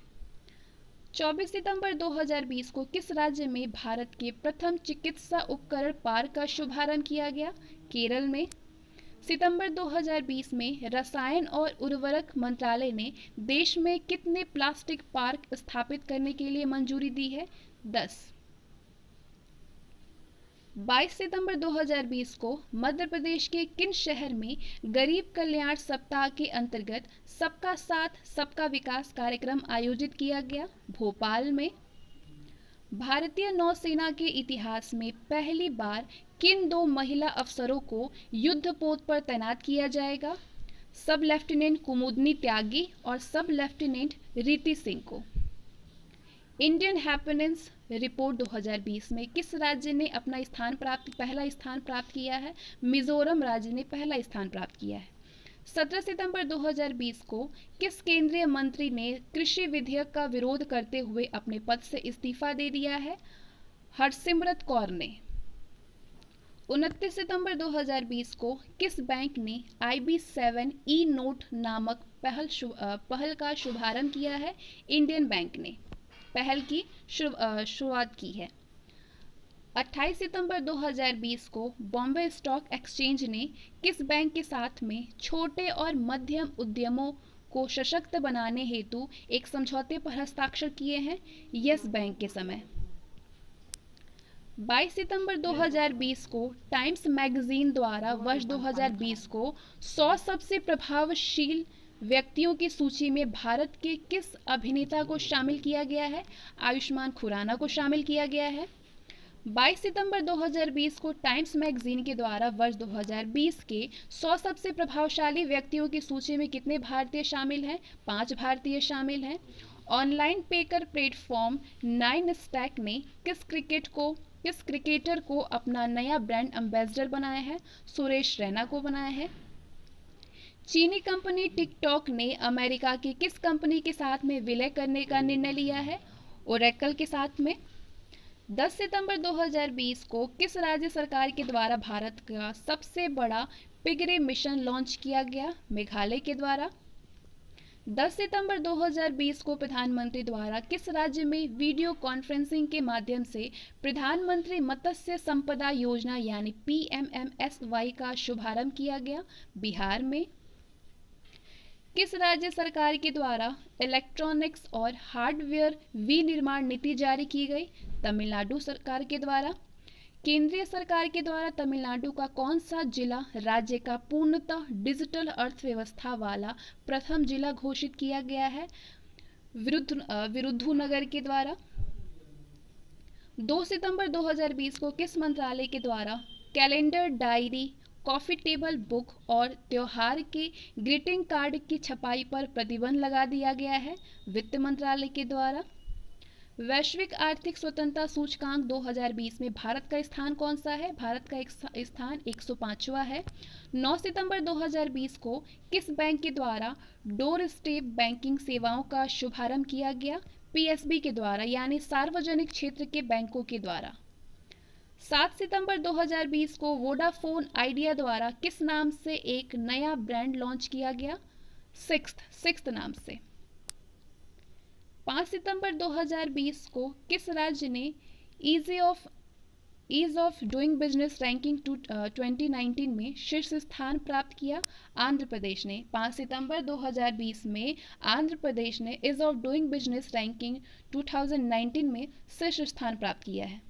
24 सितंबर 2020 को किस राज्य में भारत के प्रथम चिकित्सा उपकरण पार्क का शुभारंभ किया गया? केरल में। सितंबर 2020 में रसायन और उर्वरक मंत्रालय ने देश में कितने प्लास्टिक पार्क स्थापित करने के लिए मंजूरी दी है? 10। 22 सितंबर 2020 को मध्य प्रदेश के किन शहर में गरीब कल्याण सप्ताह के अंतर्गत सबका साथ सबका विकास कार्यक्रम आयोजित किया गया? भोपाल में। भारतीय नौसेना के इतिहास में पहली बार किन 2 महिला अफसरों को युद्धपोत पर तैनात किया जाएगा? सब लेफ्टिनेंट कुमुदनी त्यागी और सब लेफ्टिनेंट रीति सिंह को। इंडियन हैप्पीनेस रिपोर्ट 2020 में किस राज्य ने अपना पहला स्थान प्राप्त किया है? मिजोरम राज्य ने पहला स्थान प्राप्त किया है। 17 सितंबर 2020 को किस केंद्रीय मंत्री ने कृषि विधेयक का विरोध करते हुए अपने पद से इस्तीफा दे दिया है? हरसिमरत कौर ने। 29 सितंबर 2020 को किस बैंक ने IB7 ई नोट नामक पहल का शुभारंभ किया है? इंडियन बैंक ने पहल की शुरुआत की है। 28 सितंबर 2020 को बॉम्बे स्टॉक एक्सचेंज ने किस बैंक के साथ में छोटे और मध्यम उद्यमों को सशक्त बनाने हेतु एक समझौते पर हस्ताक्षर किए हैं? यस बैंक के समय। 22 सितंबर 2020 को टाइम्स मैगजीन द्वारा वर्ष 2020 को 100 सबसे प्रभावशील व्यक्तियों की सूची में भारत के किस अभिनेता को शामिल किया गया है? आयुष्मान खुराना को शामिल किया गया है। 22 सितंबर 2020 को टाइम्स मैगजीन के द्वारा वर्ष 2020 के 100 सबसे प्रभावशाली व्यक्तियों की सूची में कितने भारतीय शामिल हैं? 5 भारतीय शामिल हैं। ऑनलाइन पेकर प्लेटफॉर्म 9 स्टैक ने किस क्रिकेटर को अपना नया ब्रांड एम्बेसडर बनाया है? सुरेश रैना को बनाया है। चीनी कंपनी टिकटॉक ने अमेरिका की किस कंपनी के साथ में विलय करने का निर्णय लिया है? ओरेकल के साथ में। 10 सितंबर 2020 को किस राज्य सरकार के द्वारा भारत का सबसे बड़ा पिगरे मिशन लॉन्च किया गया? मेघालय के द्वारा। 10 सितंबर 2020 को प्रधानमंत्री द्वारा किस राज्य में वीडियो कॉन्फ्रेंसिंग के माध्यम से प्रधानमंत्री मत्स्य संपदा योजना यानी PMMSY का शुभारंभ किया गया? बिहार में। किस राज्य सरकार के द्वारा इलेक्ट्रॉनिक्स और हार्डवेयर विनिर्माण नीति जारी की गई? तमिलनाडु सरकार के द्वारा। केंद्रीय सरकार के द्वारा तमिलनाडु का कौन सा जिला राज्य का पूर्णतः डिजिटल अर्थव्यवस्था वाला प्रथम जिला घोषित किया गया है? विरुधुनगर के द्वारा। 2 सितंबर 2020 को किस मंत्रालय के द्वारा calendar, diary, coffee table book और त्योहार के ग्रीटिंग कार्ड की छपाई पर प्रतिबंध लगा दिया गया है? वित्त मंत्रालय के द्वारा। वैश्विक आर्थिक स्वतंत्रता सूचकांक 2020 में भारत का स्थान कौन सा है? भारत का स्थान 105वां है। 9 सितंबर 2020 को किस बैंक के द्वारा डोर स्टेप बैंकिंग सेवाओं का शुभारंभ किया गया? PSB के द्वारा यानी सार्वजनिक क्षेत्र के बैंकों के द्वारा। 7 सितंबर 2020 को वोडाफोन आइडिया द्वारा किस नाम से एक नया ब्रांड लॉन्च किया गया? सिक्स्थ नाम से। 5 सितंबर 2020 को किस राज्य ने ease of doing business ranking 2019 में शीर्ष स्थान प्राप्त किया? आंध्र प्रदेश ने। 5 सितंबर 2020 में आंध्र प्रदेश ने ease of doing business ranking 2019 में शीर्ष स्थान प्राप्त किया है।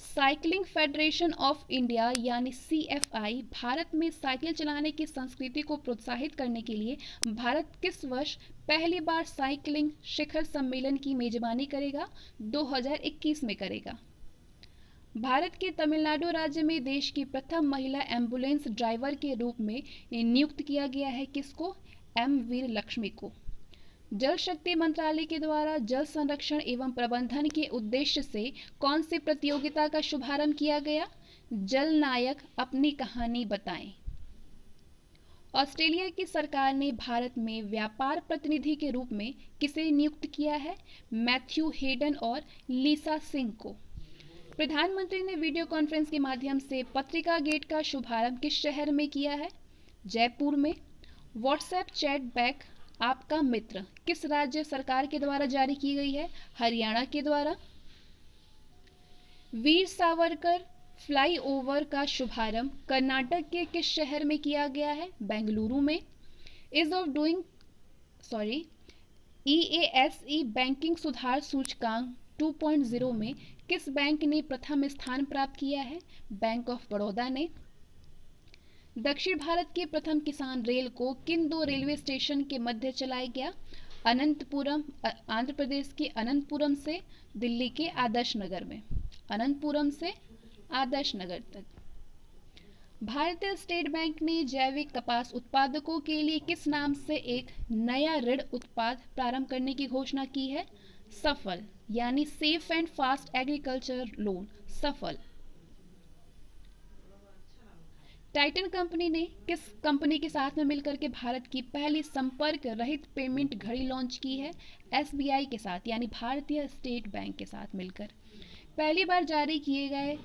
साइकिलिंग फेडरेशन ऑफ इंडिया यानी CFI भारत में साइकिल चलाने की संस्कृति को प्रोत्साहित करने के लिए भारत किस वर्ष पहली बार साइकिलिंग शिखर सम्मेलन की मेजबानी करेगा? 2021 में करेगा। भारत के तमिलनाडु राज्य में देश की प्रथम महिला एम्बुलेंस ड्राइवर के रूप में नियुक्त किया गया है किसको? M वीर लक्ष्मी को। जल शक्ति मंत्रालय के द्वारा जल संरक्षण एवं प्रबंधन के उद्देश्य से कौन सी प्रतियोगिता का शुभारंभ किया गया? जल नायक अपनी कहानी बताएं। ऑस्ट्रेलिया की सरकार ने भारत में व्यापार प्रतिनिधि के रूप में किसे नियुक्त किया है? मैथ्यू हेडन और लीसा सिंह को। प्रधानमंत्री ने वीडियो कॉन्फ्रेंस के माध्यम से पत्रिका गेट का शुभारंभ किस शहर में किया है? जयपुर में। व्हाट्सएप चैट बैक आपका मित्र किस राज्य सरकार के द्वारा जारी की गई है? हरियाणा के द्वारा। वीर सावरकर फ्लाईओवर का शुभारंभ कर्नाटक के किस शहर में किया गया है? बेंगलुरु में। EASE बैंकिंग सुधार सूचकांक 2.0 में किस बैंक ने प्रथम स्थान प्राप्त किया है? बैंक ऑफ बड़ौदा ने। दक्षिण भारत के प्रथम किसान रेल को किन 2 रेलवे स्टेशन के मध्य चलाया गया? अनंतपुरम आंध्र प्रदेश के अनंतपुरम से दिल्ली के आदर्श नगर में। अनंतपुरम से आदर्श नगर तक। भारतीय स्टेट बैंक ने जैविक कपास उत्पादकों के लिए किस नाम से एक नया ऋण उत्पाद प्रारंभ करने की घोषणा की है? सफल, यानी safe and fast agriculture loan, सफल। टाइटन कंपनी ने किस कंपनी के साथ में मिलकर के भारत की पहली संपर्क रहित पेमेंट घड़ी लॉन्च की है? एसबीआई के साथ, यानी भारतीय स्टेट बैंक के साथ मिलकर। पहली बार जारी किए गए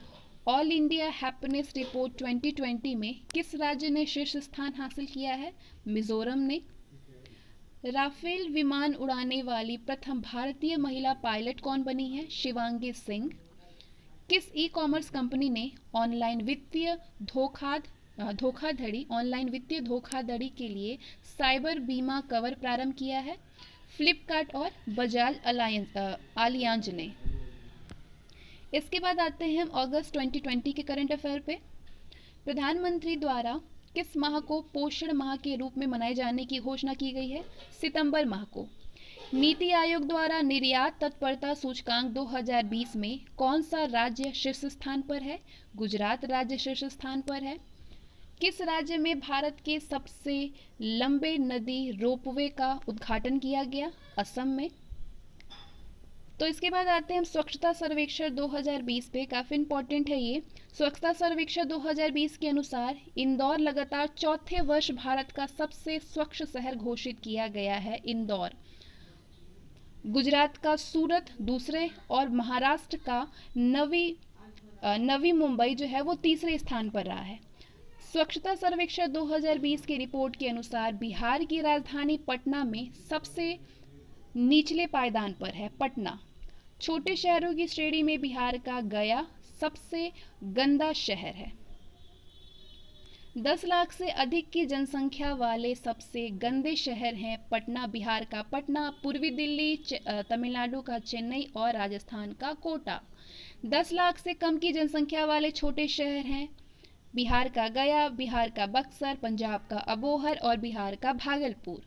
ऑल इंडिया हैप्पीनेस रिपोर्ट 2020 में किस राज्य ने शीर्ष स्थान हासिल किया है? मिजोरम ने। राफेल विमान उड़ाने वाली प्रथम भारतीय महिला पायलट कौन बनी है? शिवांगी सिंह। किस ई कॉमर्स कंपनी ने ऑनलाइन वित्तीय धोखाधड़ी के लिए साइबर बीमा कवर प्रारंभ किया है? फ्लिपकार्ट और बजाज अलियांज ने। इसके बाद आते हैं हम अगस्त 2020 के करंट अफेयर पे। प्रधानमंत्री द्वारा किस माह को पोषण माह के रूप में मनाए जाने की घोषणा की गई है? सितंबर माह को। नीति आयोग द्वारा निर्यात तत्परता सूचकांक 2020 में कौन सा राज्य शीर्ष स्थान पर है? गुजरात राज्य शीर्ष स्थान पर है। किस राज्य में भारत के सबसे लंबे नदी रोपवे का उद्घाटन किया गया? असम में। तो इसके बाद आते हैं हम स्वच्छता सर्वेक्षण 2020 पे, काफ़ी इंपॉर्टेंट है ये। स्वच्छता सर्वेक्षण 2020 के अनुसार इंदौर लगातार चौथे वर्ष भारत का सबसे स्वच्छ शहर घोषित किया गया है। इंदौर। गुजरात का सूरत दूसरे और महाराष्ट्र का नवी मुंबई जो है वो तीसरे स्थान पर रहा है। स्वच्छता सर्वेक्षण 2020 की रिपोर्ट के अनुसार बिहार की राजधानी पटना में सबसे निचले पायदान पर है। पटना। छोटे शहरों की श्रेणी में बिहार का गया सबसे गंदा शहर है। 10 लाख से अधिक की जनसंख्या वाले सबसे गंदे शहर हैं पटना, बिहार का पटना, पूर्वी दिल्ली, तमिलनाडु का चेन्नई और राजस्थान का कोटा। 10 लाख से कम की जनसंख्या वाले छोटे शहर हैं बिहार का गया, बिहार का बक्सर, पंजाब का अबोहर और बिहार का भागलपुर।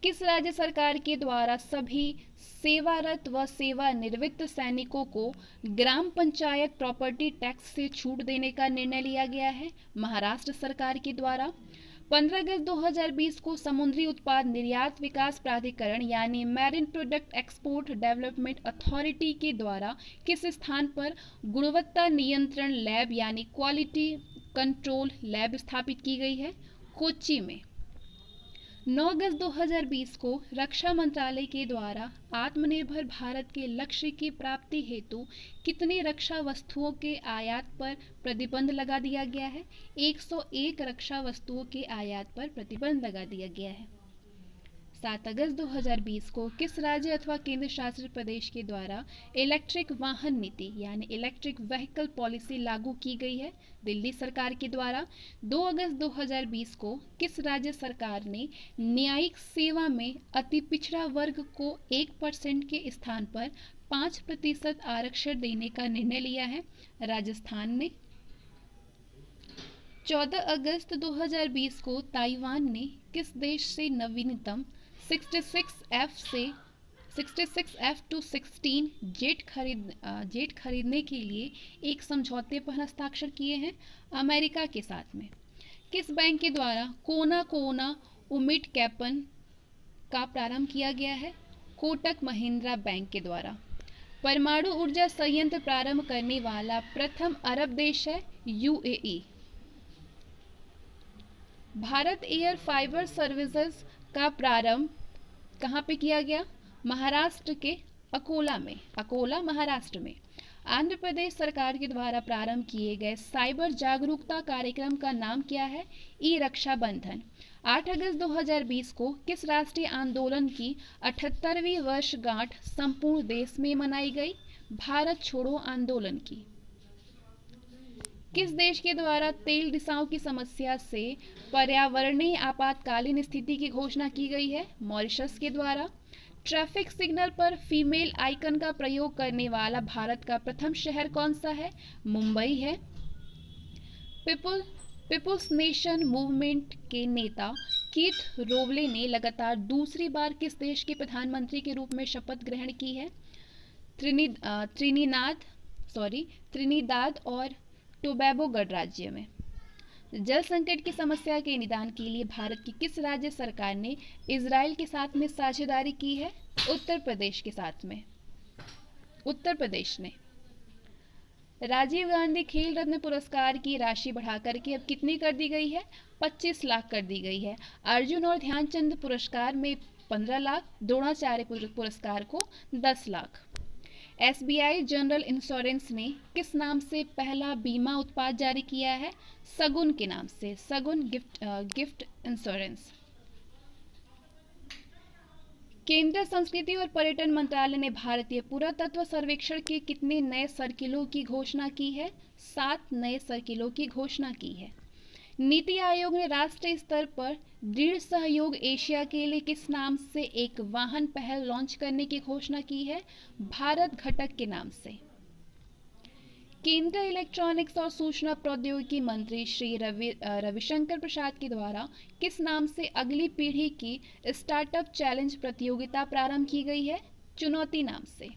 किस राज्य सरकार के द्वारा सभी सेवारत व सेवानिवृत्त सैनिकों को ग्राम पंचायत प्रॉपर्टी टैक्स से छूट देने का निर्णय लिया गया है? महाराष्ट्र सरकार के द्वारा। 15 अगस्त 2020 को समुद्री उत्पाद निर्यात विकास प्राधिकरण यानी marine product export development authority के द्वारा किस स्थान पर गुणवत्ता नियंत्रण लैब यानी क्वालिटी कंट्रोल लैब स्थापित की गई है? कोच्चि में। 9 अगस्त 2020 को रक्षा मंत्रालय के द्वारा आत्मनिर्भर भारत के लक्ष्य की प्राप्ति हेतु कितनी रक्षा वस्तुओं के आयात पर प्रतिबंध लगा दिया गया है? 101 रक्षा वस्तुओं के आयात पर प्रतिबंध लगा दिया गया है। 7 अगस्त 2020 को किस राज्य अथवा केंद्र शासित प्रदेश के द्वारा इलेक्ट्रिक वाहन नीति यानी इलेक्ट्रिक व्हीकल पॉलिसी लागू की गई है? दिल्ली सरकार के द्वारा। 2 अगस्त 2020 को किस राज्य सरकार ने न्यायिक सेवा में अति पिछड़ा वर्ग को 1% के स्थान पर 5% आरक्षण देने का निर्णय लिया है? राजस्थान ने। 14 अगस्त 2020 को ताइवान ने किस देश से नवीनतम 66F-16 जेट खरीदने के लिए एक समझौते पर हस्ताक्षर किए हैं? अमेरिका के साथ में। किस बैंक के द्वारा कोना उमिट कैपन का प्रारंभ किया गया है? कोटक महिंद्रा बैंक के द्वारा। परमाणु ऊर्जा संयंत्र प्रारंभ करने वाला प्रथम अरब देश है UAE. Bharat air fibre services का प्रारंभ कहाँ पे किया गया? महाराष्ट्र के अकोला महाराष्ट्र में। आंध्र प्रदेश सरकार के द्वारा प्रारंभ किए गए साइबर जागरूकता कार्यक्रम का नाम क्या है? ई रक्षा बंधन। 8 अगस्त 2020 को किस राष्ट्रीय आंदोलन की 78वीं वर्षगांठ संपूर्ण देश में मनाई गई? भारत छोड़ो आंदोलन की। किस देश के द्वारा तेल रिसाव की समस्या से पर्यावरणीय आपातकालीन स्थिति की घोषणा की गई है? मॉरिशस के द्वारा। ट्रैफिक सिग्नल पर फीमेल आइकन का प्रयोग करने वाला भारत का प्रथम शहर कौन सा है? मुंबई है। पीपुल्स नेशन मूवमेंट के नेता कीथ रोवले ने लगातार दूसरी बार किस देश के प्रधानमंत्री के रूप में शपथ ग्रहण की है? त्रिनिदाद और टोबैगो गणराज्य में। जल संकट की समस्या के निदान के लिए भारत की किस राज्य सरकार ने इजराइल के साथ में साझेदारी की है? उत्तर प्रदेश के साथ में। उत्तर प्रदेश ने। राजीव गांधी खेल रत्न पुरस्कार की राशि बढ़ाकर के अब कितनी कर दी गई है? 25 लाख कर दी गई है। अर्जुन और ध्यानचंद पुरस्कार में 15 लाख, द्रोणाचार्य पुरस्कार को 10 लाख। एसबीआई जनरल इंश्योरेंस ने किस नाम से पहला बीमा उत्पाद जारी किया है? सगुन के नाम से, सगुन गिफ्ट इंश्योरेंस। केंद्रीय संस्कृति और पर्यटन मंत्रालय ने भारतीय पुरातत्व सर्वेक्षण के कितने नए सर्किलों की घोषणा की है? 7 नए सर्किलों की घोषणा की है। नीति आयोग ने राष्ट्रीय स्तर पर दृढ़ सहयोग एशिया के लिए किस नाम से एक वाहन पहल लॉन्च करने की घोषणा की है? भारत घटक के नाम से। केंद्रीय इलेक्ट्रॉनिक्स और सूचना प्रौद्योगिकी मंत्री श्री रविशंकर प्रसाद के द्वारा किस नाम से अगली पीढ़ी की स्टार्टअप चैलेंज प्रतियोगिता प्रारंभ की गई है? चुनौती नाम से।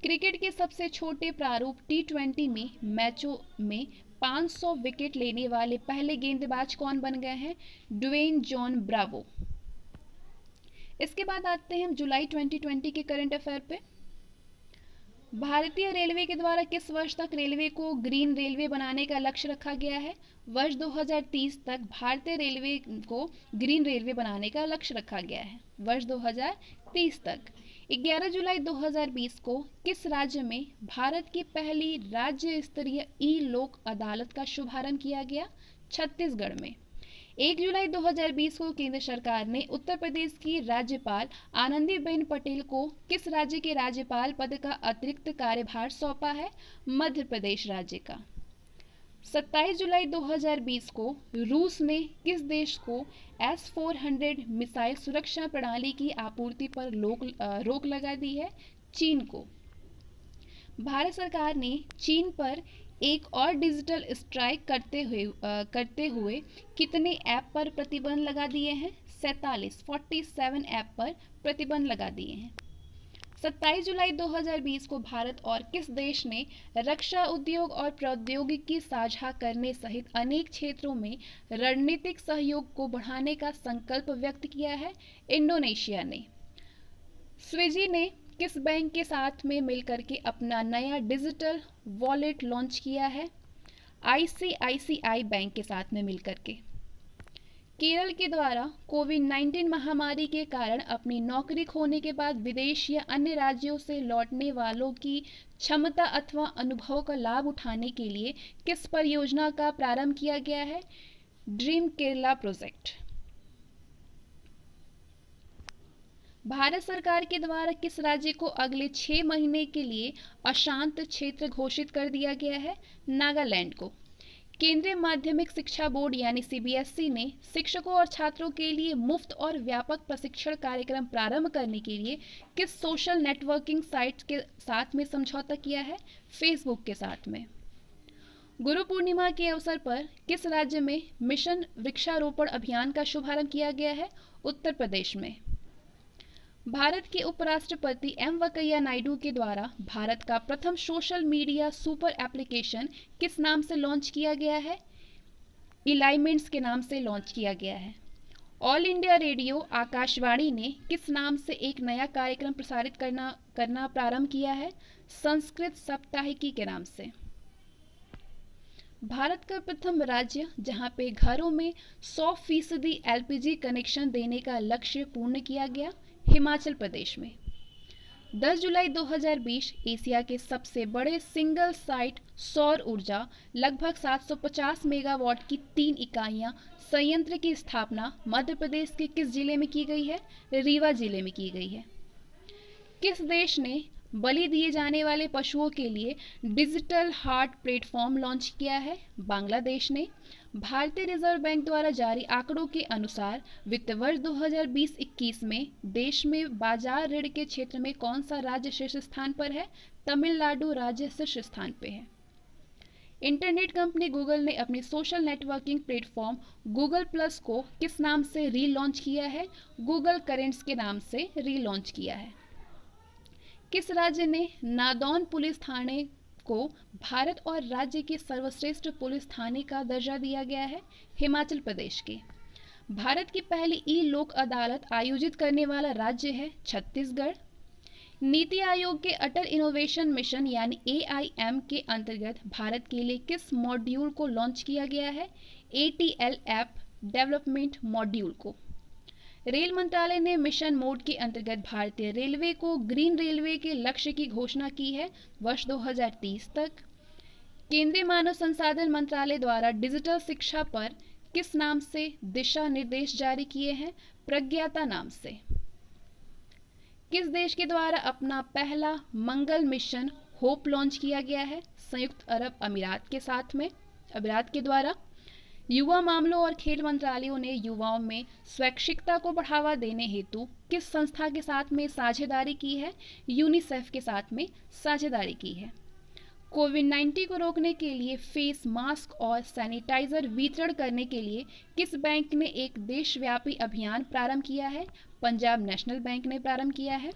क्रिकेट के सबसे छोटे प्रारूप T20 में मैचों में 500 विकेट लेने वाले पहले गेंदबाज कौन बन गए हैं? Dwayne John Bravo. इसके बाद आते हैं हम जुलाई 2020 के करंट अफेयर पे। भारतीय रेलवे के द्वारा किस वर्ष तक रेलवे को ग्रीन रेलवे बनाने का लक्ष्य रखा गया है? वर्ष 2030 तक भारतीय रेलवे को ग्रीन रेलवे बनाने का लक्ष्य रखा गया है, वर्ष 2030 तक। 11 जुलाई 2020 को किस राज्य में भारत की पहली राज्य स्तरीय ई लोक अदालत का शुभारंभ किया गया? छत्तीसगढ़ में। 1 जुलाई 2020 को केंद्र सरकार ने उत्तर प्रदेश की राज्यपाल आनंदीबेन पटेल को किस राज्य के राज्यपाल पद का अतिरिक्त कार्यभार सौंपा है? मध्य प्रदेश राज्य का। 27 जुलाई 2020 को रूस ने किस देश को S-400 मिसाइल सुरक्षा प्रणाली की आपूर्ति पर रोक लगा दी है? चीन को। भारत सरकार ने चीन पर एक और डिजिटल स्ट्राइक करते हुए कितने ऐप पर प्रतिबंध लगा दिए हैं? 47 ऐप पर प्रतिबंध लगा दिए हैं। 27 जुलाई 2020 को भारत और किस देश ने रक्षा उद्योग और प्रौद्योगिकी साझा करने सहित अनेक क्षेत्रों में रणनीतिक सहयोग को बढ़ाने का संकल्प व्यक्त किया है? इंडोनेशिया ने। स्विगी ने किस बैंक के साथ में मिलकर के अपना नया डिजिटल वॉलेट लॉन्च किया है? ICICI बैंक के साथ में मिलकर के। केरल के द्वारा कोविड-19 महामारी के कारण अपनी नौकरी खोने के बाद विदेश या अन्य राज्यों से लौटने वालों की क्षमता अथवा अनुभव का लाभ उठाने के लिए किस परियोजना का प्रारंभ किया गया है? Dream Kerala project. भारत सरकार के द्वारा किस राज्य को अगले 6 महीने के लिए अशांत क्षेत्र घोषित कर दिया गया है? नागालैंड को। केंद्रीय माध्यमिक शिक्षा बोर्ड यानी CBSE ने शिक्षकों और छात्रों के लिए मुफ्त और व्यापक प्रशिक्षण कार्यक्रम प्रारंभ करने के लिए किस सोशल नेटवर्किंग साइट के साथ में समझौता किया है? फेसबुक के साथ में। गुरु पूर्णिमा के अवसर पर किस राज्य में मिशन वृक्षारोपण अभियान का शुभारंभ किया गया है? उत्तर प्रदेश में। भारत के उपराष्ट्रपति वेंकैया नायडू के द्वारा भारत का प्रथम सोशल मीडिया सुपर एप्लीकेशन किस नाम से लॉन्च किया गया है? एलाइनमेंट्स के नाम से लॉन्च किया गया है। ऑल इंडिया रेडियो आकाशवाणी ने किस नाम से एक नया कार्यक्रम प्रसारित करना प्रारंभ किया है? संस्कृत साप्ताहिकी के नाम से। भारत का प्रथम राज्य जहां पे घरों में 100% LPG कनेक्शन देने का लक्ष्य पूर्ण किया गया, हिमाचल प्रदेश में। 10 जुलाई 2020 एशिया के सबसे बड़े सिंगल साइट सौर ऊर्जा लगभग 750 मेगावाट की 3 इकाइयां संयंत्र की स्थापना मध्य प्रदेश के किस जिले में की गई है? रीवा जिले में की गई है। किस देश ने बलि दिए जाने वाले पशुओं के लिए डिजिटल हार्ट प्लेटफॉर्म लॉन्च किया है? बांग्लादेश ने। भारतीय रिजर्व बैंक द्वारा जारी आंकड़ों के अनुसार वित्त वर्ष 2020-21 में देश में बाजार ऋण के क्षेत्र में कौन सा राज्य शीर्ष स्थान पर है? तमिलनाडु राज्य शीर्ष स्थान पे है। इंटरनेट कंपनी गूगल ने अपनी social networking platform Google plus को किस नाम से रीलॉन्च किया है? गूगल करेंट्स के नाम से रीलॉन्च किया है। किस राज्य ने नादौन पुलिस थाने को भारत और राज्य के सर्वश्रेष्ठ पुलिस थाने का दर्जा दिया गया है? हिमाचल प्रदेश के। भारत की पहली ई लोक अदालत आयोजित करने वाला राज्य है छत्तीसगढ़। नीति आयोग के अटल इनोवेशन मिशन यानी AIM के अंतर्गत भारत के लिए किस मॉड्यूल को लॉन्च किया गया है? ATL ऐप डेवलपमेंट मॉड्यूल को। रेल मंत्रालय ने मिशन मोड के अंतर्गत भारतीय रेलवे को ग्रीन रेलवे के लक्ष्य की घोषणा की है वर्ष 2030 तक। केंद्रीय मानव संसाधन मंत्रालय द्वारा डिजिटल शिक्षा पर किस नाम से दिशा निर्देश जारी किए हैं? प्रज्ञाता नाम से। किस देश के द्वारा अपना पहला मंगल मिशन होप लॉन्च किया गया है? संयुक्त अरब अमीरात के द्वारा। युवा मामलों और खेल मंत्रालयों ने युवाओं में स्वैच्छिकता को बढ़ावा देने हेतु किस संस्था के साथ में साझेदारी की है? यूनिसेफ के साथ में साझेदारी की है। कोविड-19 को रोकने के लिए फेस मास्क और सैनिटाइजर वितरण करने के लिए किस बैंक ने एक देशव्यापी अभियान प्रारंभ किया है? पंजाब नेशनल बैंक ने प्रारंभ किया है।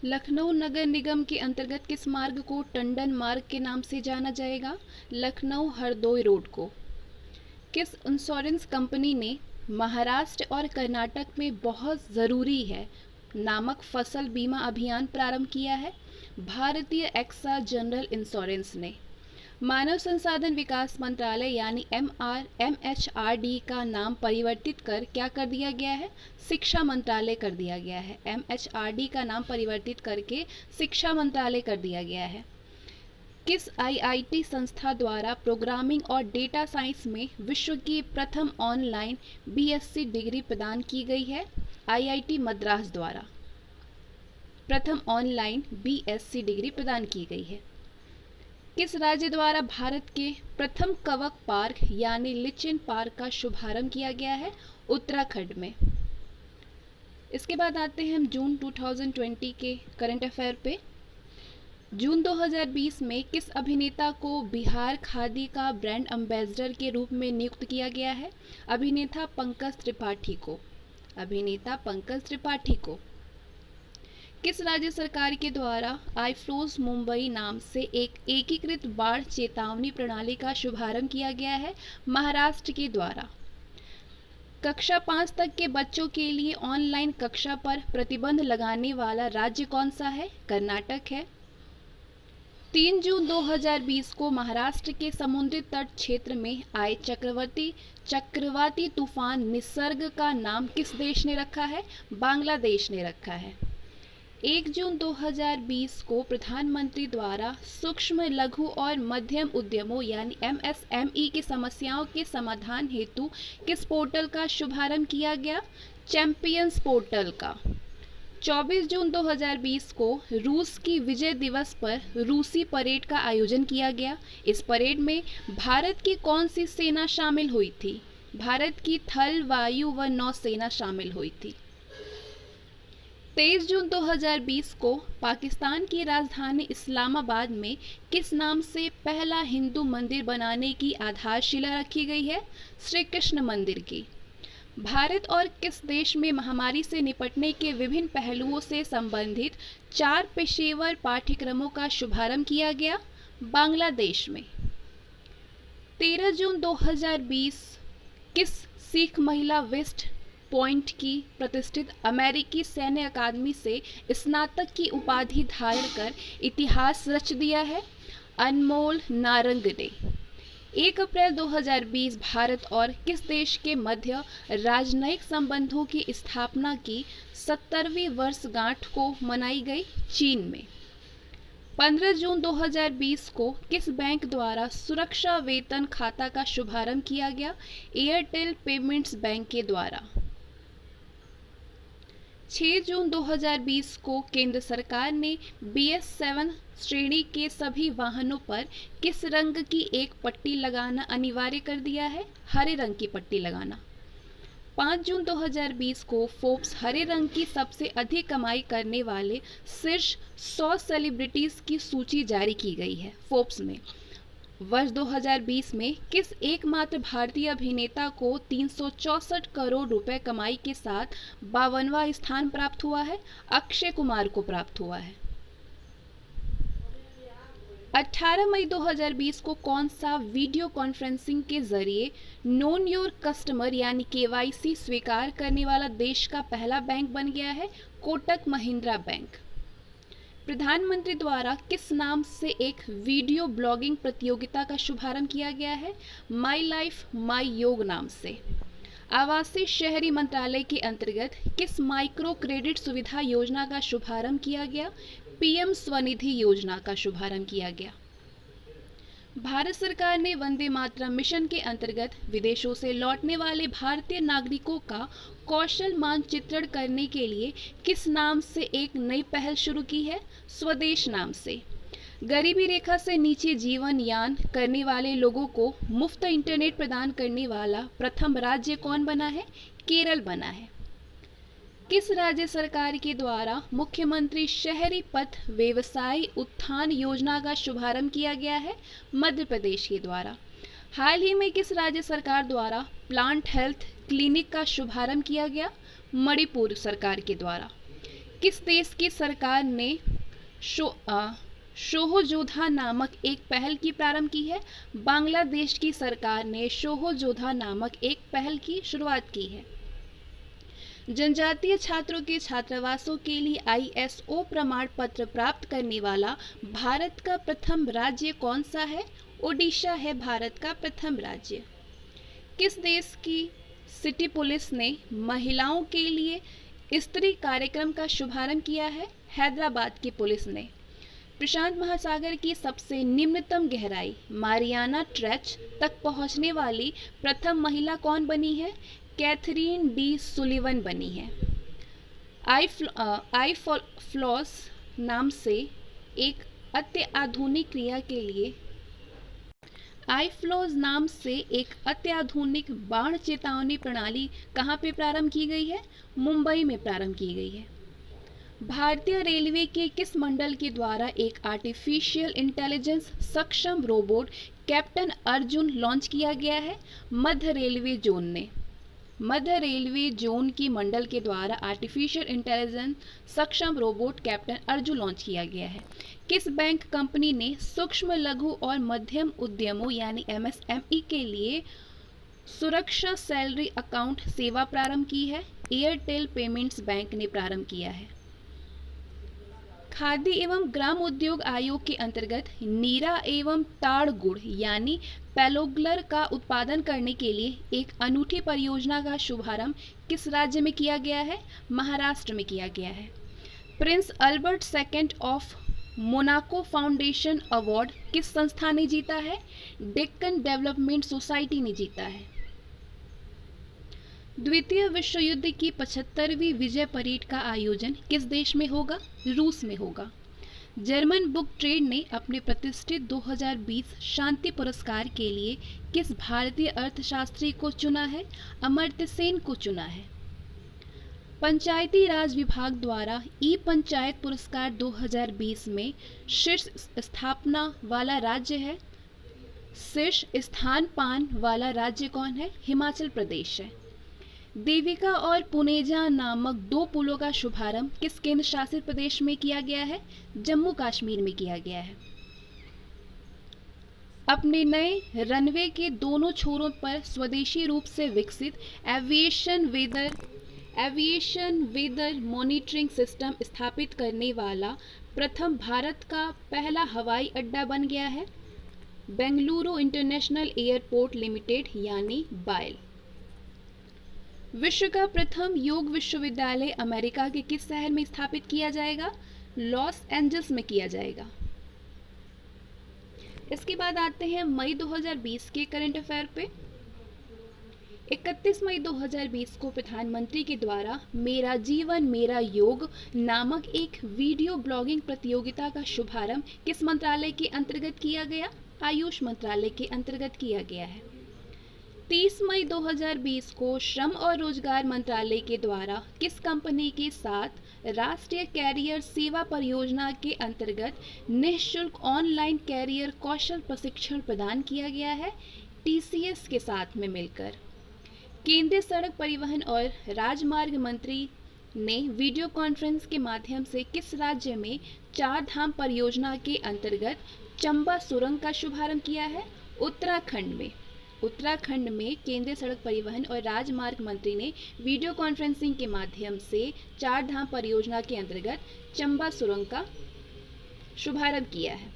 लखनऊ नगर निगम के अंतर्गत किस मार्ग को टंडन मार्ग के नाम से जाना जाएगा? लखनऊ हरदोई रोड को। किस इंश्योरेंस कंपनी ने महाराष्ट्र और कर्नाटक में बहुत ज़रूरी है नामक फसल बीमा अभियान प्रारंभ किया है? भारतीय एक्सा जनरल इंश्योरेंस ने। मानव संसाधन विकास मंत्रालय यानी MHRD का नाम परिवर्तित कर क्या कर दिया गया है? शिक्षा मंत्रालय कर दिया गया है। MHRD का नाम परिवर्तित करके शिक्षा मंत्रालय कर दिया गया है। किस IIT संस्था द्वारा प्रोग्रामिंग और डेटा साइंस में विश्व की प्रथम ऑनलाइन BSc डिग्री प्रदान की गई है? IIT मद्रास द्वारा प्रथम ऑनलाइन BSc डिग्री प्रदान की गई है। किस राज्य द्वारा भारत के प्रथम कवक पार्क यानी लिचेन पार्क का शुभारंभ किया गया है? उत्तराखंड में। इसके बाद आते हैं हम जून 2020 के करंट अफेयर पे। जून 2020 में किस अभिनेता को बिहार खादी का ब्रांड एम्बेसडर के रूप में नियुक्त किया गया है? अभिनेता पंकज त्रिपाठी को। किस राज्य सरकार के द्वारा आईफ्लोज मुंबई नाम से एक एकीकृत बाढ़ चेतावनी प्रणाली का शुभारंभ किया गया है? महाराष्ट्र के द्वारा। कक्षा 5 तक के बच्चों के लिए ऑनलाइन कक्षा पर प्रतिबंध लगाने वाला राज्य कौन सा है? कर्नाटक है। 3 जून 2020 को महाराष्ट्र के समुद्री तट क्षेत्र में आए चक्रवाती तूफान निसर्ग का नाम किस देश ने रखा है? बांग्लादेश ने रखा है। 1 जून 2020 को प्रधानमंत्री द्वारा सूक्ष्म लघु और मध्यम उद्यमों यानी MSME की समस्याओं के समाधान हेतु किस पोर्टल का शुभारंभ किया गया? चैंपियंस पोर्टल का। 24 जून 2020 को रूस की विजय दिवस पर रूसी परेड का आयोजन किया गया। इस परेड में भारत की कौन सी सेना शामिल हुई थी? भारत की थल, वायु व नौसेना शामिल हुई थी। 23 जून 2020 को पाकिस्तान की राजधानी इस्लामाबाद में किस नाम से पहला हिंदू मंदिर बनाने की आधारशिला रखी गई है? श्री कृष्ण मंदिर की। भारत और किस देश में महामारी से निपटने के विभिन्न पहलुओं से संबंधित 4 पेशेवर पाठ्यक्रमों का शुभारंभ किया गया? बांग्लादेश में। 13 जून 2020 किस सिख महिला वेस्ट पॉइंट की प्रतिष्ठित अमेरिकी सैन्य अकादमी से स्नातक की उपाधि धारण कर इतिहास रच दिया है? अनमोल नारंग ने। 1 अप्रैल 2020 भारत और किस देश के मध्य राजनयिक संबंधों की स्थापना की 70वीं वर्षगांठ को मनाई गई? चीन में। 15 जून 2020 को किस बैंक द्वारा सुरक्षा वेतन खाता का शुभारंभ किया गया? एयरटेल पेमेंट्स बैंक के द्वारा। 6 जून 2020 को केंद्र सरकार ने BS7 श्रेणी के सभी वाहनों पर किस रंग की एक पट्टी लगाना अनिवार्य कर दिया है? हरे रंग की पट्टी लगाना। 5 जून 2020 को फोर्ब्स हरे रंग की सबसे अधिक कमाई करने वाले शीर्ष 100 सेलिब्रिटीज की सूची जारी की गई है फोर्ब्स में। वर्ष 2020 में किस एकमात्र भारतीय अभिनेता को 364 करोड़ रुपए कमाई के साथ 52वां स्थान प्राप्त हुआ है? अक्षय कुमार को प्राप्त हुआ है। 18 मई 2020 को कौन सा वीडियो कॉन्फ्रेंसिंग के जरिए नोन योर कस्टमर यानी केवाईसी स्वीकार करने वाला देश का पहला बैंक बन गया है? कोटक महिंद्रा बैंक। प्रधानमंत्री द्वारा किस नाम से एक वीडियो ब्लॉगिंग प्रतियोगिता का शुभारंभ किया गया है? माई लाइफ माई योग नाम से। आवासीय शहरी मंत्रालय के अंतर्गत किस माइक्रो क्रेडिट सुविधा योजना का शुभारंभ किया गया? पीएम स्वनिधि योजना का शुभारंभ किया गया। भारत सरकार ने वंदे मातरम मिशन के अंतर्गत विदेशों से लौटने वाले भारतीय नागरिकों का कौशल मानचित्रण करने के लिए किस नाम से एक नई पहल शुरू की है? स्वदेश नाम से। गरीबी रेखा से नीचे जीवन यान करने वाले लोगों को मुफ्त इंटरनेट प्रदान करने वाला प्रथम राज्य कौन बना है? केरल बना है। किस राज्य सरकार के द्वारा मुख्यमंत्री शहरी पथ व्यवसाय उत्थान योजना का शुभारंभ किया गया है? मध्य प्रदेश के द्वारा। हाल ही में किस राज्य सरकार द्वारा प्लांट हेल्थ क्लिनिक का शुभारंभ किया गया? मणिपुर सरकार के द्वारा। किस देश की सरकार ने शोहजोधा नामक एक पहल की प्रारंभ की है? बांग्लादेश की सरकार ने शोहजोधा नामक एक पहल की शुरुआत की है। जनजातीय छात्रों के छात्रावासों के लिए ISO प्रमाण पत्र प्राप्त करने वाला भारत का प्रथम राज्य कौन सा है? ओडिशा है भारत का प्रथम राज्य। किस देश की सिटी पुलिस ने महिलाओं के लिए स्त्री कार्यक्रम का शुभारंभ किया है? हैदराबाद की पुलिस ने। प्रशांत महासागर की सबसे निम्नतम गहराई मारियाना ट्रेंच तक पहुंचने वाली प्रथम महिला कौन बनी है? कैथरीन डी सुलिवन बनी है। आई फ्लॉस नाम से एक अत्याधुनिक क्रिया के लिए आईफ्लोज नाम से एक अत्याधुनिक बाढ़ चेतावनी प्रणाली कहाँ पे प्रारंभ की गई है? मुंबई में प्रारंभ की गई है। भारतीय रेलवे के किस मंडल के द्वारा एक आर्टिफिशियल इंटेलिजेंस सक्षम रोबोट कैप्टन अर्जुन लॉन्च किया गया है? मध्य रेलवे जोन ने। मध्य रेलवे जोन की मंडल के द्वारा आर्टिफिशियल इंटेलिजेंस सक्षम रोबोट कैप्टन अर्जुन लॉन्च किया गया है। किस बैंक कंपनी ने सूक्ष्म लघु और मध्यम उद्यमों यानी MSME के लिए सुरक्षा सैलरी अकाउंट सेवा प्रारंभ की है? एयरटेल पेमेंट्स बैंक ने प्रारंभ किया है। खाद्य एवं ग्राम उद्योग आयोग के अंतर्गत नीरा एवं ताड़ गुड़ यानी पेलोग्लर का उत्पादन करने के लिए एक अनूठी परियोजना का शुभारंभ किस राज्य में किया गया है? महाराष्ट्र में किया गया है। Prince Albert second of Monaco foundation award किस संस्था ने जीता है? डेक्कन डेवलपमेंट सोसाइटी ने जीता है। द्वितीय विश्व युद्ध की 75वीं विजय परेड का आयोजन किस देश में होगा? रूस में होगा। जर्मन बुक ट्रेड ने अपने प्रतिष्ठित 2020 शांति पुरस्कार के लिए किस भारतीय अर्थशास्त्री को चुना है? अमर्त्य सेन को चुना है। पंचायती राज विभाग द्वारा ई पंचायत पुरस्कार 2020 में शीर्ष स्थापना वाला राज्य है। शीर्ष स्थान पान वाला राज्य कौन है? हिमाचल प्रदेश है। देविका और पुनेजा नामक दो पुलों का शुभारंभ किस केंद्र शासित प्रदेश में किया गया है? जम्मू कश्मीर में किया गया है। अपने नए रनवे के दोनों छोरों पर स्वदेशी रूप से विकसित एविएशन वेदर मॉनिटरिंग सिस्टम स्थापित करने वाला प्रथम भारत का पहला हवाई अड्डा बन गया है। बेंगलुरु इंटरनेशनल एयरपोर्ट लिमिटेड यानी बायल। विश्व का प्रथम योग विश्वविद्यालय अमेरिका के किस शहर में स्थापित किया जाएगा? लॉस एंजल्स में किया जाएगा। इसके बाद आते हैं मई 2020 के करंट अफेयर पे। 31 मई 2020 को प्रधानमंत्री के द्वारा मेरा जीवन मेरा योग नामक एक वीडियो ब्लॉगिंग प्रतियोगिता का शुभारंभ किस मंत्रालय के अंतर्गत किया गया? आयुष मंत्रालय के अंतर्गत किया गया है। 30 मई 2020 को श्रम और रोजगार मंत्रालय के द्वारा किस कंपनी के साथ राष्ट्रीय कैरियर सेवा परियोजना के अंतर्गत निःशुल्क ऑनलाइन कैरियर कौशल प्रशिक्षण प्रदान किया गया है? TCS के साथ में मिलकर। केंद्रीय सड़क परिवहन और राजमार्ग मंत्री ने वीडियो कॉन्फ्रेंस के माध्यम से किस राज्य में चार धाम परियोजना के अंतर्गत चंबा सुरंग का शुभारंभ किया है? उत्तराखंड में केंद्रीय सड़क परिवहन और राजमार्ग मंत्री ने वीडियो कॉन्फ्रेंसिंग के माध्यम से चार धाम परियोजना के अंतर्गत चंबा सुरंग का शुभारंभ किया है।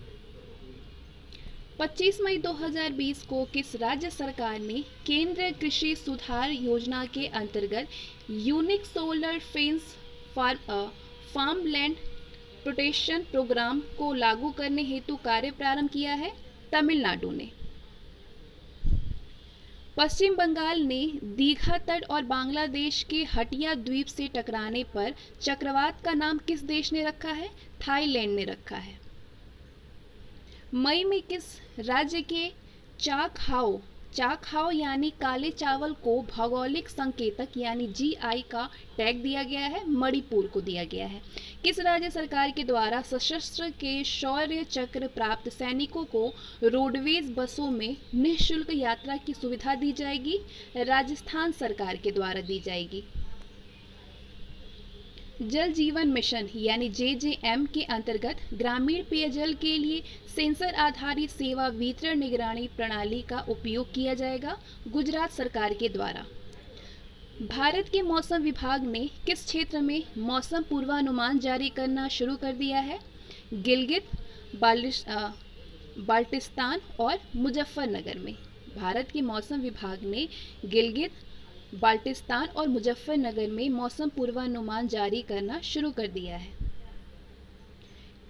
25 मई 2020 को किस राज्य सरकार ने केंद्रीय कृषि सुधार योजना के अंतर्गत unique solar fence farmland protection programme को लागू करने हेतु कार्य प्रारंभ किया है? तमिलनाडु ने। पश्चिम बंगाल ने दीघा तट और बांग्लादेश के हटिया द्वीप से टकराने पर चक्रवात का नाम किस देश ने रखा है? थाईलैंड ने रखा है। मई में किस राज्य के चाकहाओ यानी काले चावल को भौगोलिक संकेतक यानी जीआई का टैग दिया गया है? मणिपुर को दिया गया है। किस राज्य सरकार के द्वारा सशस्त्र के शौर्य चक्र प्राप्त सैनिकों को रोडवेज बसों में निःशुल्क यात्रा की सुविधा दी जाएगी? राजस्थान सरकार के द्वारा दी जाएगी। जल जीवन मिशन यानी जेजेएम के अंतर्गत ग्रामीण पेयजल के लिए सेंसर आधारित सेवा वितरण निगरानी प्रणाली का उपयोग किया जाएगा? गुजरात सरकार के द्वारा। भारत के मौसम विभाग ने किस क्षेत्र में मौसम पूर्वानुमान जारी करना शुरू कर दिया है? गिलगित बाल्टिस्तान और मुजफ्फरनगर में। भारत के मौसम विभाग ने गिलगित बाल्टिस्तान और मुजफ्फरनगर में मौसम पूर्वानुमान जारी करना शुरू कर दिया है।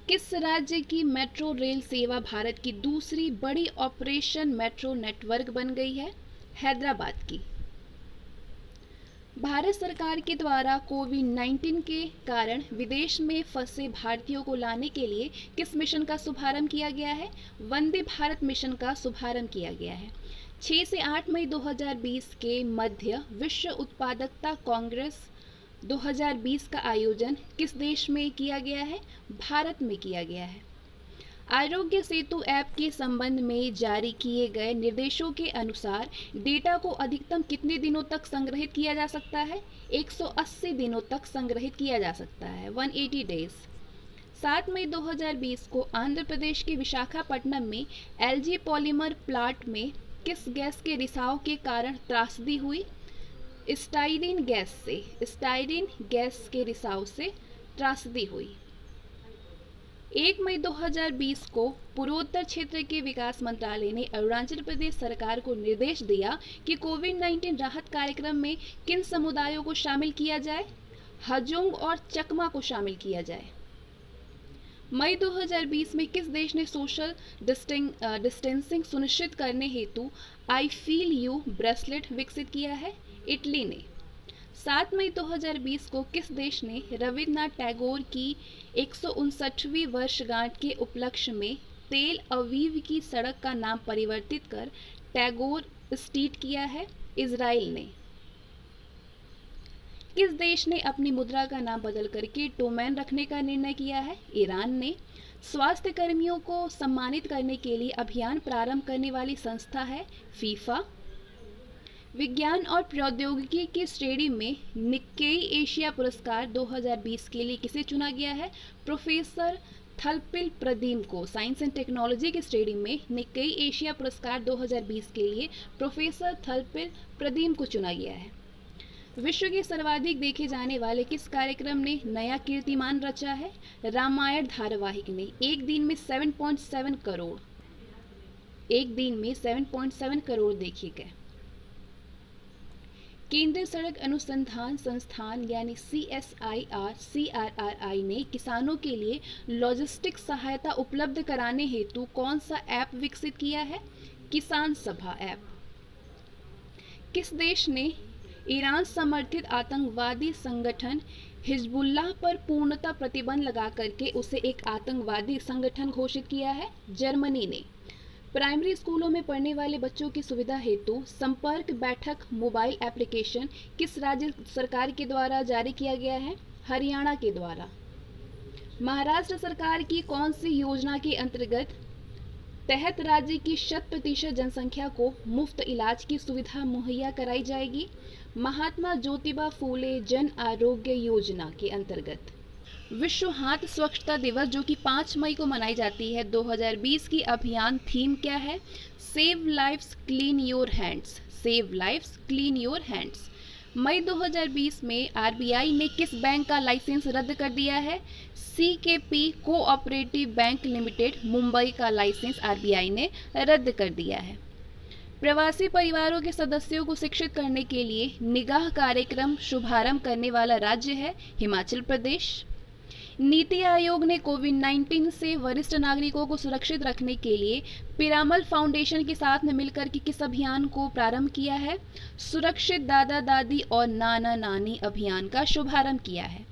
किस राज्य की मेट्रो रेल सेवा भारत की दूसरी बड़ी ऑपरेशन मेट्रो नेटवर्क बन गई है? हैदराबाद की। भारत सरकार के द्वारा कोविड-19 के कारण विदेश में फंसे भारतीयों को लाने के लिए किस मिशन का शुभारंभ किया गया है? वंदे भारत मिशन का शुभारंभ किया गया है। 6 से 8 मई 2020 के मध्य विश्व उत्पादकता कांग्रेस 2020 का आयोजन किस देश में किया गया है? भारत में किया गया है। आरोग्य सेतु ऐप के संबंध में जारी किए गए निर्देशों के अनुसार डेटा को अधिकतम कितने दिनों तक संग्रहित किया जा सकता है? 180 दिनों तक संग्रहित किया जा सकता है, 180 डेज। 7 मई 2020 को आंध्र प्रदेश के विशाखापट्टनम में एलजी पॉलीमर प्लांट में किस गैस के रिसाव के कारण त्रासदी हुई? स्टाइरिन गैस के रिसाव से त्रासदी हुई। 1 मई 2020 को पूर्वोत्तर क्षेत्र के विकास मंत्रालय ने अरुणाचल प्रदेश सरकार को निर्देश दिया कि कोविड-19 राहत कार्यक्रम में किन समुदायों को शामिल किया जाए? हजोंग और चकमा को शामिल किया जाए। मई 2020 में किस देश ने सोशल डिस्टेंसिंग सुनिश्चित करने हेतु आई फील यू ब्रेसलेट विकसित किया है? इटली ने। 7 मई 2020 को किस देश ने रविन्द्रनाथ टैगोर की 159वीं वर्षगांठ के उपलक्ष्य में तेल अवीव की सड़क का नाम परिवर्तित कर टैगोर स्ट्रीट किया है? इजराइल ने। किस देश ने अपनी मुद्रा का नाम बदल करके टोमैन रखने का निर्णय किया है? ईरान ने। स्वास्थ्य कर्मियों को सम्मानित करने के लिए अभियान प्रारंभ करने वाली संस्था है फीफा। विज्ञान और प्रौद्योगिकी की श्रेणी में निक्केई एशिया पुरस्कार 2020 के लिए किसे चुना गया है? प्रोफेसर थलपिल प्रदीम को। साइंस एंड टेक्नोलॉजी की श्रेणी में निक्केई एशिया पुरस्कार 2020 के लिए प्रोफेसर थलपिल प्रदीम को चुना गया है। विश्व के सर्वाधिक देखे जाने वाले किस कार्यक्रम ने नया कीर्तिमान रचा है? रामायण धारावाहिक ने। एक दिन में 7.7 करोड़ देखे गए। केंद्रीय सड़क अनुसंधान संस्थान यानी CSIR-CRRI ने किसानों के लिए लॉजिस्टिक सहायता उपलब्ध कराने हेतु कौन सा ऐप विकसित किया है? किसान सभा ऐप। किस देश ने ईरान समर्थित आतंकवादी संगठन हिजबुल्लाह पर पूर्णतः प्रतिबंध लगा करके उसे एक आतंकवादी संगठन घोषित किया है? जर्मनी ने। प्राइमरी स्कूलों में पढ़ने वाले बच्चों की सुविधा हेतु संपर्क बैठक मोबाइल एप्लीकेशन किस राज्य सरकार के द्वारा जारी किया गया है? हरियाणा के द्वारा। महाराष्ट्र सरकार की कौन सी योजना के अंतर्गत तहत राज्य की 100% जनसंख्या को मुफ्त इलाज की सुविधा मुहैया कराई जाएगी? महात्मा ज्योतिबा फूले जन आरोग्य योजना के अंतर्गत। विश्व हाथ स्वच्छता दिवस जो कि 5 मई को मनाई जाती है 2020 की अभियान थीम क्या है? Save lives clean your hands. Save lives clean your hands. मई 2020 में आरबीआई ने किस बैंक का लाइसेंस रद्द कर दिया है? CKP cooperative bank limited Mumbai का लाइसेंस आरबीआई ने रद्द कर दिया है। प्रवासी परिवारों के सदस्यों को शिक्षित करने के लिए निगाह कार्यक्रम शुभारंभ करने वाला राज्य है हिमाचल प्रदेश। नीति आयोग ने कोविड-19 से वरिष्ठ नागरिकों को सुरक्षित रखने के लिए पिरामल फाउंडेशन के साथ में मिलकर के किस अभियान को प्रारंभ किया है? सुरक्षित दादा दादी और नाना नानी अभियान का शुभारंभ किया है।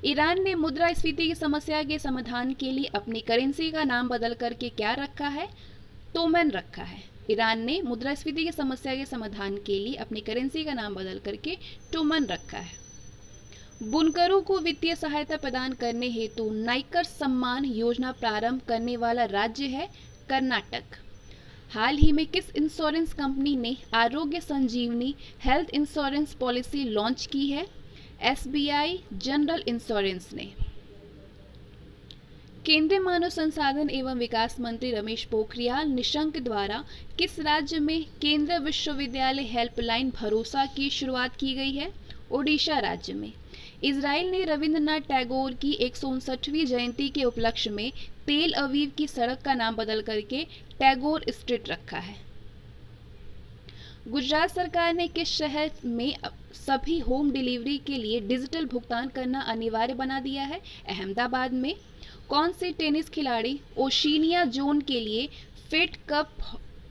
ईरान ने मुद्रास्फीति की समस्या के समाधान के लिए अपनी करेंसी का नाम बदल करके क्या रखा है? तोमन रखा है। ईरान ने मुद्रास्फीति की समस्या के समाधान के लिए अपनी करेंसी का नाम बदल करके टोमन रखा है। बुनकरों को वित्तीय सहायता प्रदान करने हेतु नाइकर सम्मान योजना प्रारंभ करने वाला राज्य है कर्नाटक। हाल ही में किस इंश्योरेंस कंपनी ने आरोग्य संजीवनी हेल्थ इंश्योरेंस पॉलिसी लॉन्च की है? एसबीआई जनरल इंश्योरेंस ने। केंद्रीय मानव संसाधन एवं विकास मंत्री रमेश पोखरियाल निशंक द्वारा किस राज्य में केंद्रीय विश्वविद्यालय हेल्पलाइन भरोसा की शुरुआत की गई है? ओडिशा राज्य में। इजराइल ने रविंद्रनाथ टैगोर की 159वीं जयंती के उपलक्ष्य में तेल अवीव की सड़क का नाम बदल करके टैगोर स्ट्रीट रखा है। गुजरात सरकार ने किस शहर में सभी होम डिलीवरी के लिए डिजिटल भुगतान करना अनिवार्य बना दिया है? अहमदाबाद में। कौन से टेनिस खिलाड़ी ओशिनिया जोन के लिए फेड कप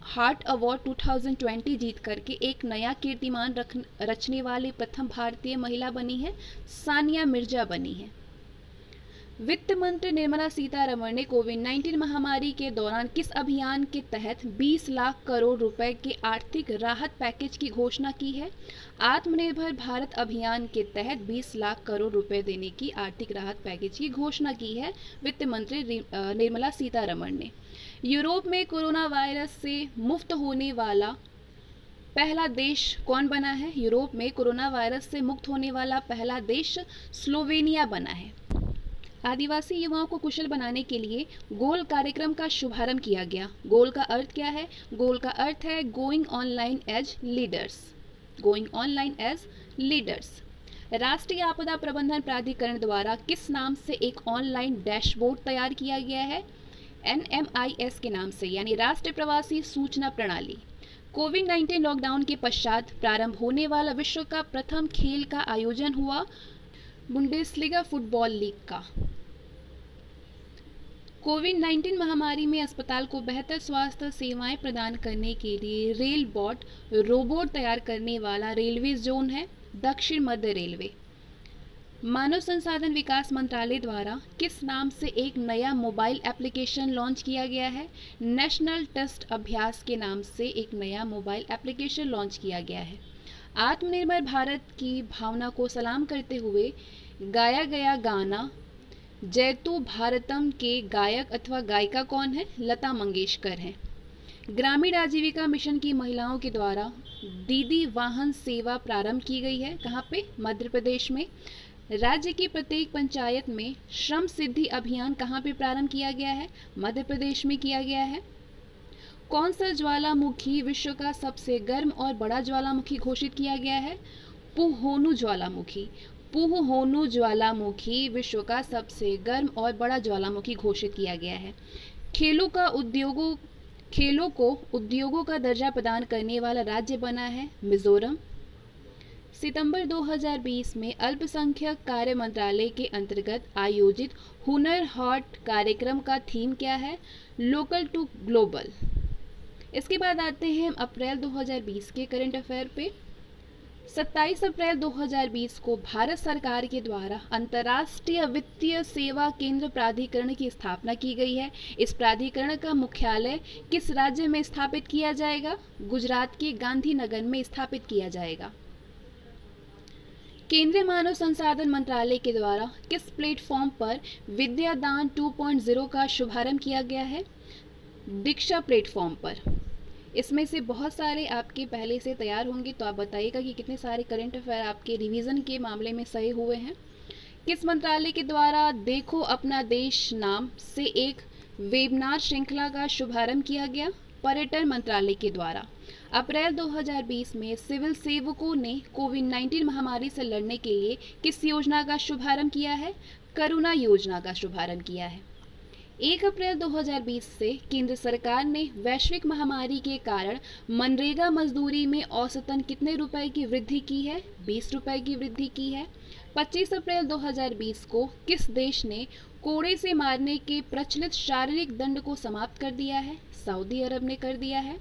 हार्ट अवार्ड 2020 जीत करके एक नया कीर्तिमान रचने वाली प्रथम भारतीय महिला बनी है? सानिया मिर्जा बनी है। वित्त मंत्री निर्मला सीतारमण ने कोविड-19 महामारी के दौरान किस अभियान के तहत 20 लाख करोड़ रुपए के आर्थिक राहत पैकेज की घोषणा की है? आत्मनिर्भर भारत अभियान के तहत 20 लाख करोड़ रुपए देने की आर्थिक राहत पैकेज की घोषणा की है वित्त मंत्री निर्मला सीतारमण ने। यूरोप में कोरोना वायरस से मुक्त होने वाला पहला देश कौन बना है? यूरोप में कोरोना वायरस से मुक्त होने वाला पहला देश स्लोवेनिया बना है। आदिवासी युवाओं को कुशल बनाने के लिए गोल कार्यक्रम का शुभारंभ किया गया। गोल का अर्थ क्या है? गोल का अर्थ है going online as leaders. Going online as leaders. राष्ट्रीय आपदा प्रबंधन प्राधिकरण द्वारा किस नाम से एक ऑनलाइन डैशबोर्ड तैयार किया गया है? NMIS के नाम से, यानी राष्ट्रीय प्रवासी सूचना प्रणाली। कोविड-19 लॉकडाउन के पश्चात प्रारंभ होने वाला विश्व का प्रथम खेल का आयोजन हुआ बुंडेसलीगा फुटबॉल लीग का। कोविड-19 महामारी में अस्पताल को बेहतर स्वास्थ्य सेवाएं प्रदान करने के लिए रेल बॉट रोबोट तैयार करने वाला रेलवे जोन है दक्षिण मध्य रेलवे। मानव संसाधन विकास मंत्रालय द्वारा किस नाम से एक नया मोबाइल एप्लीकेशन लॉन्च किया गया है? नेशनल टेस्ट अभ्यास के नाम से एक नया मोबाइल एप्लीकेशन लॉन्च किया गया है। आत्मनिर्भर भारत की भावना को सलाम करते हुए गाया गया गाना जयतु भारतम के गायक अथवा गायिका कौन है? लता मंगेशकर हैं। ग्रामीण आजीविका मिशन की महिलाओं के द्वारा दीदी वाहन सेवा प्रारंभ की गई है। कहाँ पे? मध्य प्रदेश में। राज्य की प्रत्येक पंचायत में श्रम सिद्धि अभियान कहाँ पे प्रारंभ किया गया है? मध्य प्रदेश में किया गया है। कौन सा ज्वालामुखी विश्व का सबसे गर्म और बड़ा ज्वालामुखी घोषित किया गया है? पुहोनु ज्वालामुखी। पुहोनु ज्वालामुखी विश्व का सबसे गर्म और बड़ा ज्वालामुखी घोषित किया गया है। खेलों को उद्योगों का दर्जा प्रदान करने वाला राज्य बना है मिजोरम। सितंबर 2020 में अल्पसंख्यक कार्य मंत्रालय के अंतर्गत आयोजित हुनर हाट कार्यक्रम का थीम क्या है? Local to global. इसके बाद आते हैं हम अप्रैल 2020 के करंट अफेयर पे। 27 अप्रैल 2020 को भारत सरकार के द्वारा अंतर्राष्ट्रीय वित्तीय सेवा केंद्र प्राधिकरण की स्थापना की गई है। इस प्राधिकरण का मुख्यालय किस राज्य में स्थापित किया जाएगा? गुजरात के गांधीनगर में स्थापित किया जाएगा। केंद्रीय मानव संसाधन मंत्रालय के द्वारा किस प्लेटफॉर्म पर विद्यादान 2.0 का शुभारंभ किया गया है? दीक्षा प्लेटफॉर्म पर। इसमें से बहुत सारे आपके पहले से तैयार होंगे, तो आप बताइएगा कि कितने सारे करंट अफेयर आपके रिवीजन के मामले में सही हुए हैं। किस मंत्रालय के द्वारा देखो अपना देश नाम से एक वेबिनार श्रृंखला का शुभारंभ किया गया? पर्यटन मंत्रालय के द्वारा। अप्रैल 2020 में सिविल सेवकों ने कोविड-19 महामारी से लड़ने के लिए किस योजना का शुभारंभ किया है? करुणा योजना का शुभारंभ किया है। 1 अप्रैल 2020 से केंद्र सरकार ने वैश्विक महामारी के कारण मनरेगा मजदूरी में औसतन कितने रुपए की वृद्धि की है? 20 रुपए की वृद्धि की है। 25 अप्रैल 2020 को किस देश ने कोड़े से मारने के प्रचलित शारीरिक दंड को समाप्त कर दिया है? सऊदी अरब ने कर दिया है।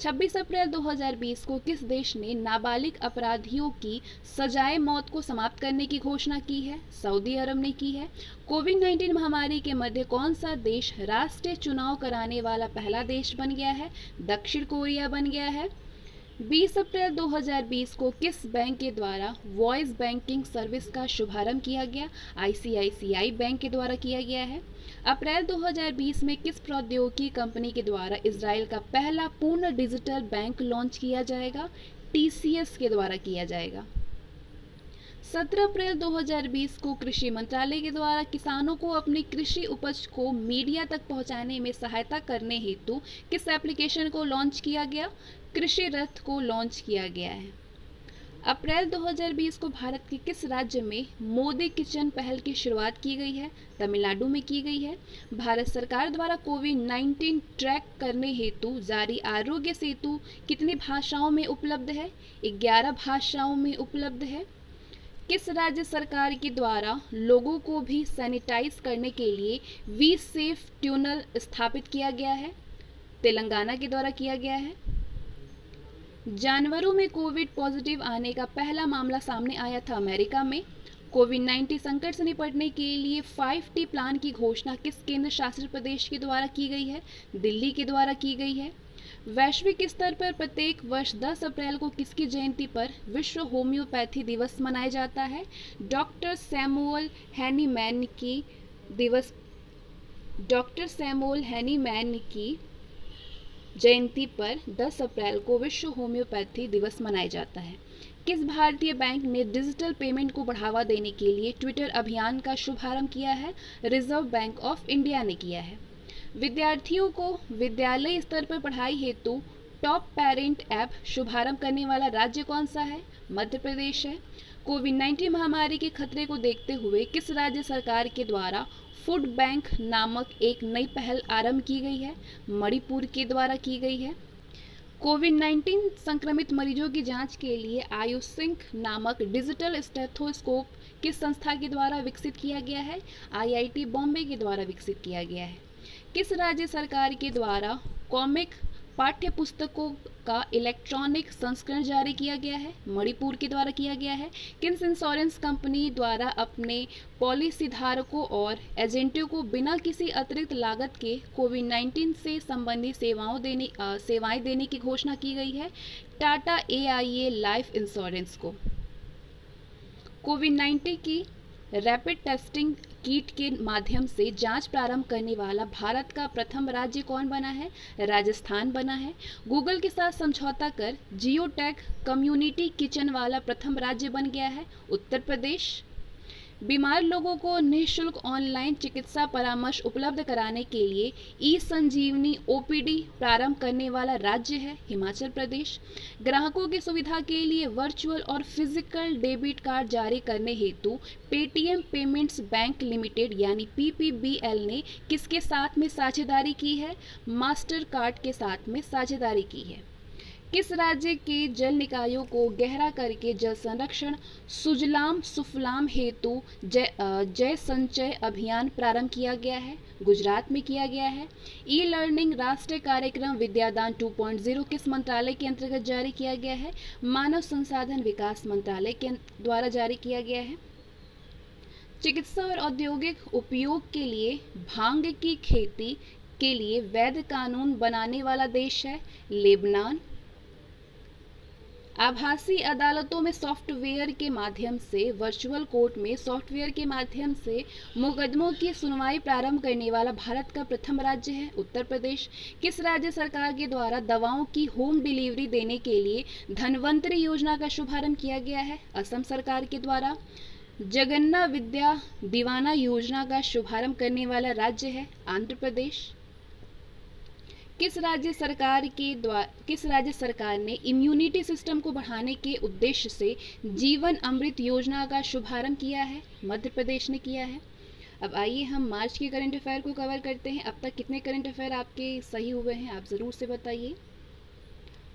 26 अप्रैल 2020 को किस देश ने नाबालिग अपराधियों की सजाए मौत को समाप्त करने की घोषणा की है? सऊदी अरब ने की है। कोविड-19 महामारी के मध्य कौन सा देश राष्ट्रीय चुनाव कराने वाला पहला देश बन गया है? दक्षिण कोरिया बन गया है। 20 अप्रैल 2020 को किस बैंक के द्वारा वॉइस बैंकिंग सर्विस का शुभारंभ किया गया? आईसीआईसीआई बैंक के द्वारा किया गया है। अप्रैल 2020 में किस प्रौद्योगिकी कंपनी के द्वारा इजराइल का पहला पूर्ण डिजिटल बैंक लॉन्च किया जाएगा? टीसीएस के द्वारा किया जाएगा। 17 अप्रैल 2020 को कृषि मंत्रालय के द्वारा किसानों को अपनी कृषि उपज को मीडिया तक पहुंचाने में सहायता करने हेतु किस एप्लीकेशन को लॉन्च किया गया? कृषि रथ को लॉन्च किया गया है। अप्रैल 2020 को भारत के किस राज्य में मोदी किचन पहल की शुरुआत की गई है? तमिलनाडु में की गई है। भारत सरकार द्वारा कोविड-19 ट्रैक करने हेतु जारी आरोग्य सेतु कितनी भाषाओं में उपलब्ध है? 11 भाषाओं में उपलब्ध है। किस राज्य सरकार के द्वारा लोगों को भी सैनिटाइज करने के लिए वी सेफ ट्यूनल स्थापित किया गया है? तेलंगाना के द्वारा किया गया है। जानवरों में कोविड पॉजिटिव आने का पहला मामला सामने आया था अमेरिका में। कोविड-19 संकट से निपटने के लिए 5T प्लान की घोषणा किस केंद्र शासित प्रदेश के द्वारा की गई है? दिल्ली के द्वारा की गई है। वैश्विक स्तर पर प्रत्येक वर्ष 10 अप्रैल को किसकी जयंती पर विश्व होम्योपैथी दिवस मनाया जाता है? डॉक्टर सैमुअल हैनीमैन की दिवस डॉक्टर सैमुअल हैनीमैन की जयंती पर 10 अप्रैल को विश्व होम्योपैथी दिवस मनाया जाता है। किस भारतीय बैंक ने डिजिटल पेमेंट को बढ़ावा देने के लिए ट्विटर अभियान का शुभारंभ किया है? रिजर्व बैंक ऑफ इंडिया ने किया है। विद्यार्थियों को विद्यालय स्तर पर पढ़ाई हेतु टॉप पेरेंट ऐप शुभारंभ करने वाला राज्य कौन सा है? मध्य प्रदेश है। कोविड-19 महामारी के खतरे को देखते हुए किस राज्य सरकार के द्वारा फूड बैंक नामक एक नई पहल आरंभ की गई है? मणिपुर के द्वारा की गई है। कोविड-19 संक्रमित मरीजों की जांच के लिए आयुसिंक नामक डिजिटल स्टेथोस्कोप किस संस्था के द्वारा विकसित किया गया है? आईआईटी बॉम्बे के द्वारा विकसित किया गया है। किस राज्य सरकार के द्वारा कॉमिक पाठ्य पुस्तकों का इलेक्ट्रॉनिक संस्करण जारी किया गया है? मणिपुर के द्वारा किया गया है। किस इंश्योरेंस कंपनी द्वारा अपने पॉलिसी धारकों और एजेंटों को बिना किसी अतिरिक्त लागत के कोविड-19 से संबंधित सेवाएं देने की घोषणा की गई है? टाटा AIA लाइफ इंश्योरेंस को। कोविड-19 की रैपिड टेस्टिंग किट के माध्यम से जांच प्रारंभ करने वाला भारत का प्रथम राज्य कौन बना है? राजस्थान बना है। गूगल के साथ समझौता कर जियोटेक कम्युनिटी किचन वाला प्रथम राज्य बन गया है उत्तर प्रदेश। बीमार लोगों को निःशुल्क ऑनलाइन चिकित्सा परामर्श उपलब्ध कराने के लिए ई-संजीवनी OPD प्रारंभ करने वाला राज्य है हिमाचल प्रदेश। ग्राहकों की सुविधा के लिए वर्चुअल और फिजिकल डेबिट कार्ड जारी करने हेतु पेटीएम पेमेंट्स बैंक लिमिटेड यानी PPBL ने किसके साथ में साझेदारी की है? मास्टर कार्ड के साथ में साझेदारी की है। किस राज्य के जल निकायों को गहरा करके जल संरक्षण सुजलाम सुफलाम हेतु जय संचय अभियान प्रारंभ किया गया है? गुजरात में किया गया है। ई लर्निंग राष्ट्रीय कार्यक्रम विद्यादान 2.0 किस मंत्रालय के अंतर्गत जारी किया गया है? मानव संसाधन विकास मंत्रालय के द्वारा जारी किया गया है। चिकित्सा और औद्योगिक उपयोग के लिए भांग की खेती के लिए वैध कानून बनाने वाला देश है लेबनान। आभासी अदालतों में सॉफ्टवेयर के माध्यम से वर्चुअल कोर्ट में सॉफ्टवेयर के माध्यम से मुकदमों की सुनवाई प्रारंभ करने वाला भारत का प्रथम राज्य है उत्तर प्रदेश। किस राज्य सरकार के द्वारा दवाओं की होम डिलीवरी देने के लिए धनवंतरी योजना का शुभारंभ किया गया है? असम सरकार के द्वारा। जगन्ना विद्या दीवाना योजना का शुभारंभ करने वाला राज्य है आंध्र प्रदेश। किस राज्य सरकार ने इम्यूनिटी सिस्टम को बढ़ाने के उद्देश्य से जीवन अमृत योजना का शुभारंभ किया है? मध्य प्रदेश ने किया है। अब आइए हम मार्च के करंट अफेयर को कवर करते हैं। अब तक कितने करंट अफेयर आपके सही हुए हैं आप ज़रूर से बताइए।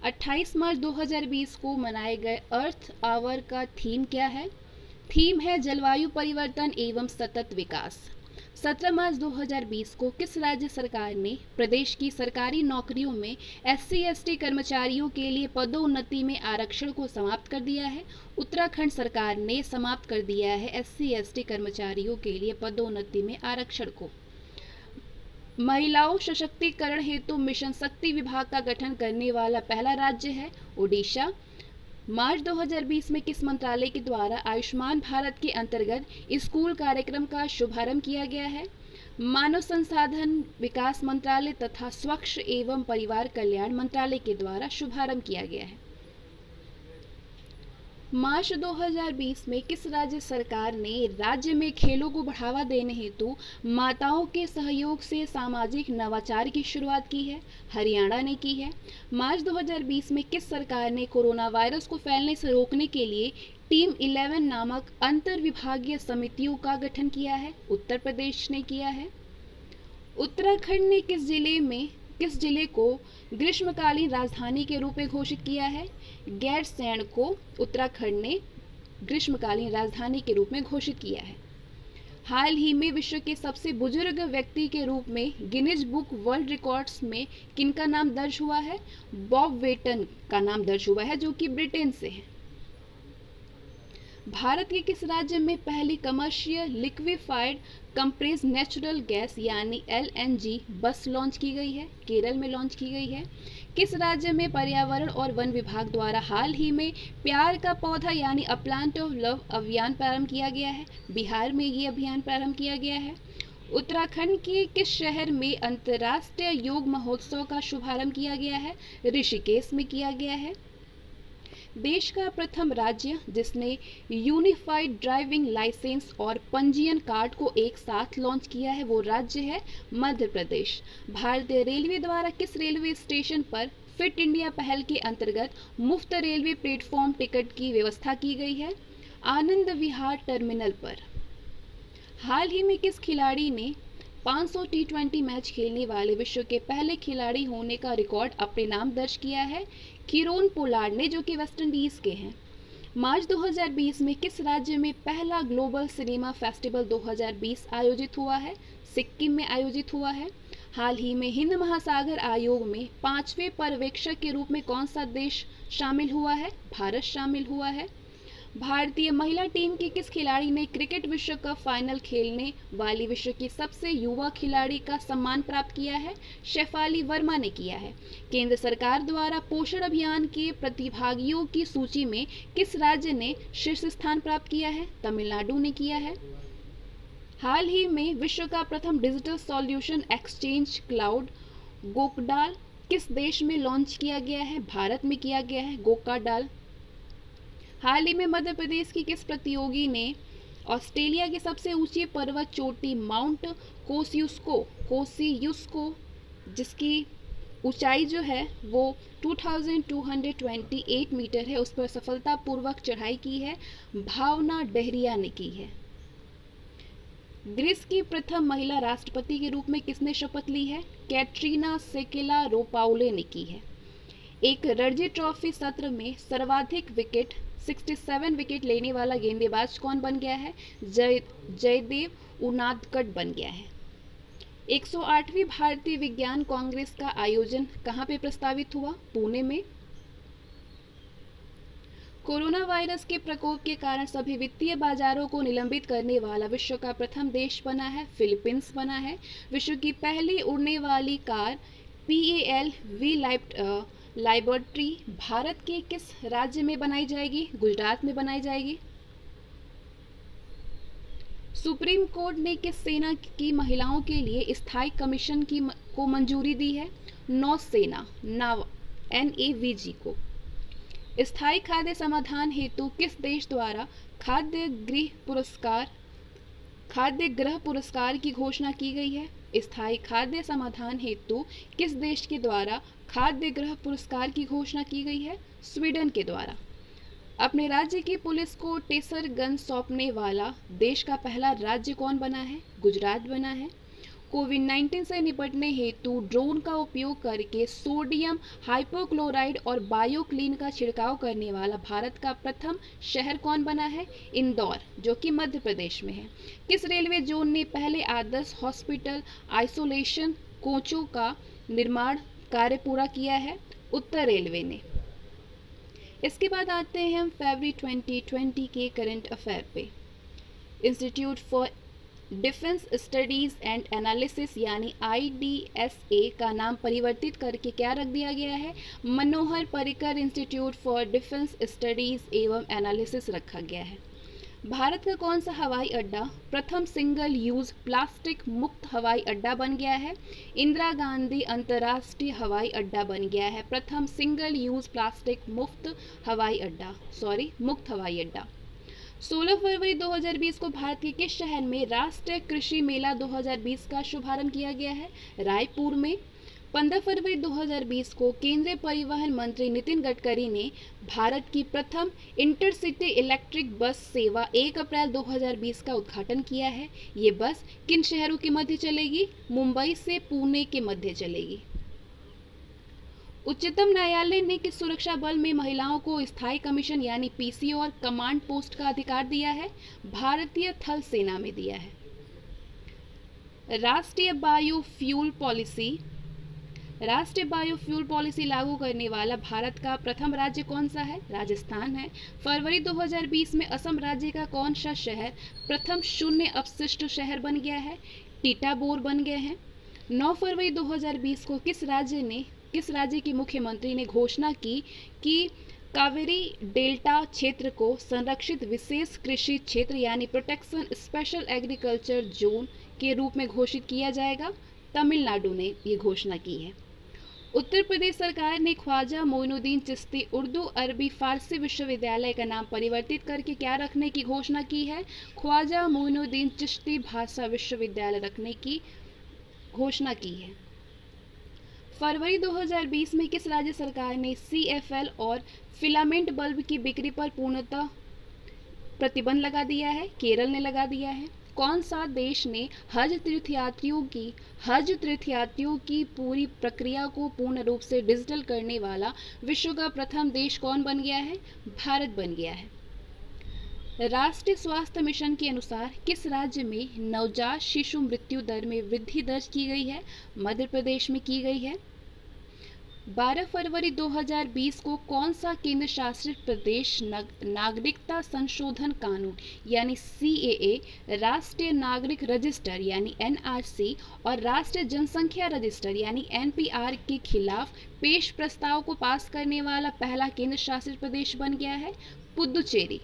28 मार्च 2020 को मनाए गए अर्थ आवर का थीम क्या है? थीम है जलवायु परिवर्तन एवं सतत विकास। 17 मार्च 2020 को किस राज्य सरकार ने प्रदेश की सरकारी नौकरियों में SC/ST कर्मचारियों के लिए पदोन्नति में आरक्षण को समाप्त कर दिया है? उत्तराखंड सरकार ने समाप्त कर दिया है SC/ST कर्मचारियों के लिए पदोन्नति में आरक्षण को। महिलाओं सशक्तिकरण हेतु मिशन शक्ति विभाग का गठन करने वाला पहला राज्य है ओडिशा। मार्च 2020 में किस मंत्रालय के द्वारा आयुष्मान भारत के अंतर्गत स्कूल कार्यक्रम का शुभारंभ किया गया है? मानव संसाधन विकास मंत्रालय तथा स्वच्छ एवं परिवार कल्याण मंत्रालय के द्वारा शुभारंभ किया गया है। मार्च 2020 में किस राज्य सरकार ने राज्य में खेलों को बढ़ावा देने हेतु माताओं के सहयोग से सामाजिक नवाचार की शुरुआत की है? हरियाणा ने की है। मार्च 2020 में किस सरकार ने कोरोना वायरस को फैलने से रोकने के लिए टीम 11 नामक अंतर विभागीय समितियों का गठन किया है? उत्तर प्रदेश ने किया है। उत्तराखंड ने किस जिले को ग्रीष्मकालीन राजधानी के रूप में घोषित किया है? गैरसैंण को उत्तराखंड ने ग्रीष्मकालीन राजधानी के रूप में घोषित किया है। हाल ही में विश्व के सबसे बुजुर्ग व्यक्ति के रूप में गिनीज बुक वर्ल्ड रिकॉर्ड्स में किनका नाम दर्ज हुआ है? बॉब वेटन का नाम दर्ज हुआ है जो कि ब्रिटेन से है। भारत के किस राज्य में पहली commercial liquefied compress natural gas यानी LNG बस लॉन्च की गई है? केरल में लॉन्च की गई है। किस राज्य में पर्यावरण और वन विभाग द्वारा हाल ही में प्यार का पौधा यानी अ प्लांट ऑफ लव अभियान प्रारंभ किया गया है? बिहार में ये अभियान प्रारंभ किया गया है। उत्तराखंड के किस शहर में अंतर्राष्ट्रीय योग महोत्सव का शुभारंभ किया गया है? ऋषिकेश में किया गया है। देश का प्रथम राज्य जिसने यूनिफाइड ड्राइविंग लाइसेंस और पंजीयन कार्ड को एक साथ लॉन्च किया है वो राज्य है मध्य प्रदेश। भारतीय रेलवे द्वारा किस रेलवे स्टेशन पर फिट इंडिया पहल के अंतर्गत मुफ्त रेलवे प्लेटफॉर्म टिकट की व्यवस्था की गई है? आनंद विहार टर्मिनल पर। हाल ही में किस खिलाड़ी ने 500 T20 मैच खेलने वाले विश्व के पहले खिलाड़ी होने का रिकॉर्ड अपने नाम दर्ज किया है? कीरोन पोलार्ड ने जो कि वेस्ट इंडीज के हैं। मार्च 2020 में किस राज्य में पहला ग्लोबल सिनेमा फेस्टिवल 2020 आयोजित हुआ है? सिक्किम में आयोजित हुआ है। हाल ही में हिंद महासागर आयोग में 5वें पर्यवेक्षक के रूप में कौन सा देश शामिल हुआ है? भारत शामिल हुआ है। भारतीय महिला टीम की किस खिलाड़ी ने क्रिकेट विश्व कप फाइनल खेलने वाली विश्व की सबसे युवा खिलाड़ी का सम्मान प्राप्त किया है? शेफाली वर्मा ने किया है। केंद्र सरकार द्वारा पोषण अभियान के प्रतिभागियों की सूची में किस राज्य ने शीर्ष स्थान प्राप्त किया है? तमिलनाडु ने किया है। हाल ही में विश्व का प्रथम डिजिटल सॉल्यूशन एक्सचेंज क्लाउड गोकडाल किस देश में लॉन्च किया गया है? भारत में किया गया है गोकाडाल। हाल ही में मध्य प्रदेश की किस प्रतियोगी ने ऑस्ट्रेलिया की सबसे ऊंची पर्वत चोटी माउंट कोसियुस्को जिसकी ऊंचाई जो है वो 2228 मीटर है उस पर सफलतापूर्वक चढ़ाई की है? भावना डेहरिया ने की है। ग्रीस की प्रथम महिला राष्ट्रपति के रूप में किसने शपथ ली है? कैटरीना सेकेलारोपाउले ने की है। एक रणजी ट्रॉफी सत्र में सर्वाधिक विकेट 67 विकेट लेने वाला गेंदबाज कौन बन गया है? जयदेव उनादकट बन गया है। 108वीं भारतीय विज्ञान कांग्रेस का आयोजन कहाँ पे प्रस्तावित हुआ? पुणे में। कोरोना वायरस के प्रकोप के कारण सभी वित्तीय बाजारों को निलंबित करने वाला विश्व का प्रथम देश बना है फिलीपींस बना है। विश्व की पहली उड़ने वाली कार PALV लैबोरेटरी भारत के किस राज्य में बनाई जाएगी? गुजरात में बनाई जाएगी। सुप्रीम कोर्ट ने किस सेना की महिलाओं के लिए स्थायी कमीशन को मंजूरी दी है? नौसेना NAVG को। स्थायी खाद्य समाधान हेतु किस देश द्वारा खाद्य ग्रह पुरस्कार की घोषणा की गई है? स्थायी खाद्य समाधान हेतु किस देश के द्वारा खाद्य ग्रह पुरस्कार की घोषणा की गई है? स्वीडन के द्वारा। अपने राज्य की पुलिस को टेसर गन सौंपने वाला देश का पहला राज्य कौन बना है? गुजरात बना है। कोविड-19 से निपटने हेतु ड्रोन का उपयोग करके सोडियम हाइपोक्लोराइड और बायोक्लीन का छिड़काव करने वाला भारत का प्रथम शहर कौन बना है? इंदौर, जो कि मध्य प्रदेश में है। किस रेलवे जोन ने पहले आदर्श हॉस्पिटल आइसोलेशन कोचों का निर्माण कार्य पूरा किया है? उत्तर रेलवे ने। इसके बाद आते हैं हम फरवरी 2020 के करंट अफेयर पे। Institute for Defence studies and analysis यानी IDSA का नाम परिवर्तित करके क्या रख दिया गया है? Manohar Parrikar Institute for Defence Studies एवं एनालिसिस रखा गया है। भारत का कौन सा हवाई अड्डा प्रथम सिंगल यूज प्लास्टिक मुक्त हवाई अड्डा बन गया है? इंदिरा गांधी अंतर्राष्ट्रीय हवाई अड्डा बन गया है प्रथम सिंगल यूज प्लास्टिक मुक्त हवाई अड्डा। 16 फरवरी 2020 को भारत के किस शहर में राष्ट्रीय कृषि मेला 2020 का शुभारंभ किया गया है? रायपुर में। 15 फरवरी 2020 को केंद्रीय परिवहन मंत्री नितिन गडकरी ने भारत की प्रथम इंटरसिटी इलेक्ट्रिक बस सेवा 1 अप्रैल 2020 का उद्घाटन किया है। ये बस किन शहरों के मध्य चलेगी? मुंबई से पुणे के मध्य चलेगी। उच्चतम न्यायालय ने किस सुरक्षा बल में महिलाओं को स्थायी कमीशन यानी PC और कमांड पोस्ट का अधिकार दिया है? भारतीय थल सेना में दिया है। राष्ट्रीय बायोफ्यूल पॉलिसी लागू करने वाला भारत का प्रथम राज्य कौन सा है? राजस्थान है। फरवरी 2020 में असम राज्य का कौन सा शहर प्रथम शून्य अपशिष्ट शहर बन गया है? टीटाबोर बन गए हैं। 9 फरवरी 2020 को किस राज्य की मुख्यमंत्री ने घोषणा की कि कावेरी डेल्टा क्षेत्र को संरक्षित विशेष कृषि क्षेत्र यानी प्रोटेक्शन स्पेशल एग्रीकल्चर जोन के रूप में घोषित किया जाएगा? तमिलनाडु ने ये घोषणा की है। उत्तर प्रदेश सरकार ने ख्वाजा मोइनुद्दीन चिश्ती उर्दू अरबी फारसी विश्वविद्यालय का नाम परिवर्तित करके क्या रखने की घोषणा की है? ख्वाजा मोइनुद्दीन चिश्ती भाषा विश्वविद्यालय रखने की घोषणा की है। फरवरी 2020 में किस राज्य सरकार ने CFL और फिलामेंट बल्ब की बिक्री पर पूर्णतः प्रतिबंध लगा दिया है? केरल ने लगा दिया है। कौन सा देश ने हज तीर्थयात्रियों की पूरी प्रक्रिया को पूर्ण रूप से डिजिटल करने वाला विश्व का प्रथम देश कौन बन गया है? भारत बन गया है। राष्ट्रीय स्वास्थ्य मिशन के अनुसार किस राज्य में नवजात शिशु मृत्यु दर में वृद्धि दर्ज की गई है? मध्य प्रदेश में की गई है। 12 फरवरी 2020 को कौन सा केंद्र शासित प्रदेश नागरिकता संशोधन कानून यानी CAA, राष्ट्रीय नागरिक रजिस्टर यानी NRC और राष्ट्रीय जनसंख्या रजिस्टर यानी NPR के खिलाफ पेश प्रस्ताव को पास करने वाला पहला केंद्र शासित प्रदेश बन गया है? पुदुचेरी।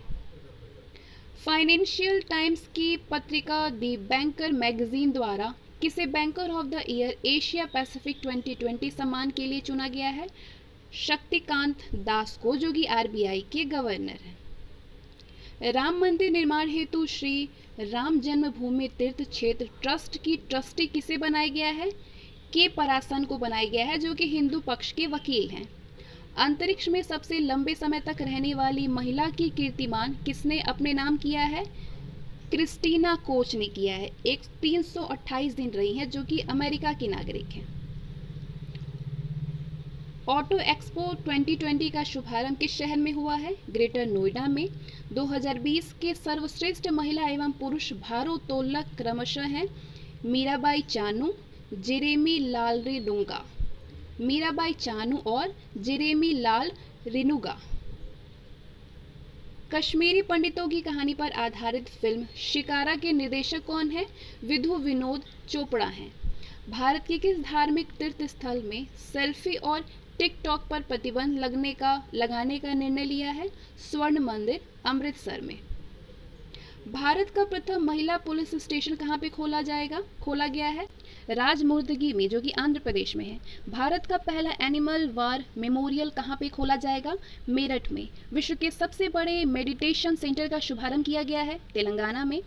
फाइनेंशियल टाइम्स की पत्रिका दी बैंकर मैगजीन द्वारा किसे banker of the year Asia Pacific 2020 सम्मान के लिए चुना गया है? शक्तिकांत दास को, जो कि RBI के गवर्नर हैं। राम मंदिर निर्माण हेतु श्री राम जन्मभूमि तीर्थ क्षेत्र ट्रस्ट की ट्रस्टी किसे बनाया गया है? के परासन को बनाया गया है, जो कि हिंदू पक्ष के वकील हैं। अंतरिक्ष में सबसे लंबे समय तक रहने वाली महिला की कीर्तिमान किसने अपने नाम किया है? क्रिस्टीना कोच ने किया है। 328 दिन रही हैं, जो कि अमेरिका की नागरिक हैं। ऑटो एक्सपो 2020 का शुभारंभ किस शहर में हुआ है? ग्रेटर नोएडा में। 2020 के सर्वश्रेष्ठ महिला एवं पुरुष भारोत्तोलक क्रमशः हैं मीराबाई चानू, जेरेमी लाल रिनुगा। कश्मीरी पंडितों की कहानी पर आधारित फिल्म शिकारा के निर्देशक कौन है? विधु विनोद चोपड़ा हैं। भारत के किस धार्मिक तीर्थ स्थल में सेल्फी और टिकटॉक पर प्रतिबंध लगाने का निर्णय लिया है? स्वर्ण मंदिर अमृतसर में। भारत का प्रथम महिला पुलिस स्टेशन कहाँ पे खोला गया है? राजमुर्दगी में, जो कि आंध्र प्रदेश में है। भारत का पहला एनिमल वार मेमोरियल कहाँ पे खोला जाएगा? मेरठ में। विश्व के सबसे बड़े मेडिटेशन सेंटर का शुभारंभ किया गया है तेलंगाना में।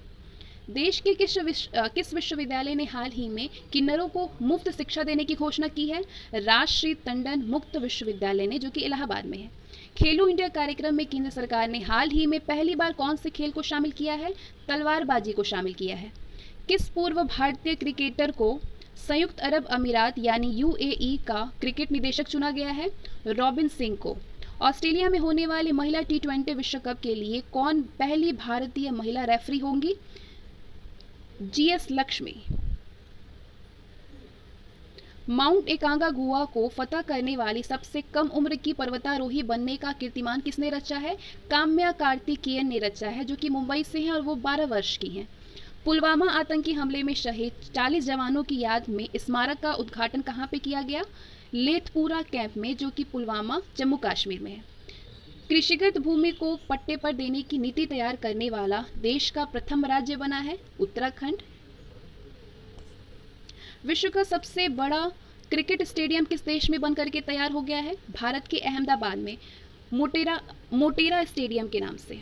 देश के किस विश्वविद्यालय ने हाल ही में किन्नरों को मुफ्त शिक्षा देने की घोषणा की है? राजश्री टंडन मुक्त विश्वविद्यालय ने, जो कि इलाहाबाद में है। खेलो इंडिया कार्यक्रम में केंद्र सरकार ने हाल ही में पहली बार कौन से खेल को शामिल किया है? तलवारबाजी को शामिल किया है। किस पूर्व भारतीय क्रिकेटर को संयुक्त अरब अमीरात यानी यूएई का क्रिकेट निदेशक चुना गया है? रॉबिन सिंह को। ऑस्ट्रेलिया में होने वाले महिला T20 विश्व कप के लिए कौन पहली भारतीय महिला रेफरी होंगी? GS लक्ष्मी। माउंट एकांकागुआ को फतह करने वाली सबसे कम उम्र की पर्वतारोही बनने का कीर्तिमान किसने रचा है? काम्या कार्तिकेयन ने रचा है, जो कि मुंबई से हैं और वो 12 वर्ष की हैं। पुलवामा आतंकी हमले में शहीद 40 जवानों की याद में स्मारक का उद्घाटन कहाँ पे किया गया? लेथपुरा कैंप में, जो कि पुलवामा जम्मू कश्मीर में है। कृषिगत भूमि को पट्टे पर देने की नीति तैयार करने वाला देश का प्रथम राज्य बना है उत्तराखंड। विश्व का सबसे बड़ा क्रिकेट स्टेडियम किस देश में बनकर के तैयार हो गया है? भारत के अहमदाबाद में, मोटेरा स्टेडियम के नाम से।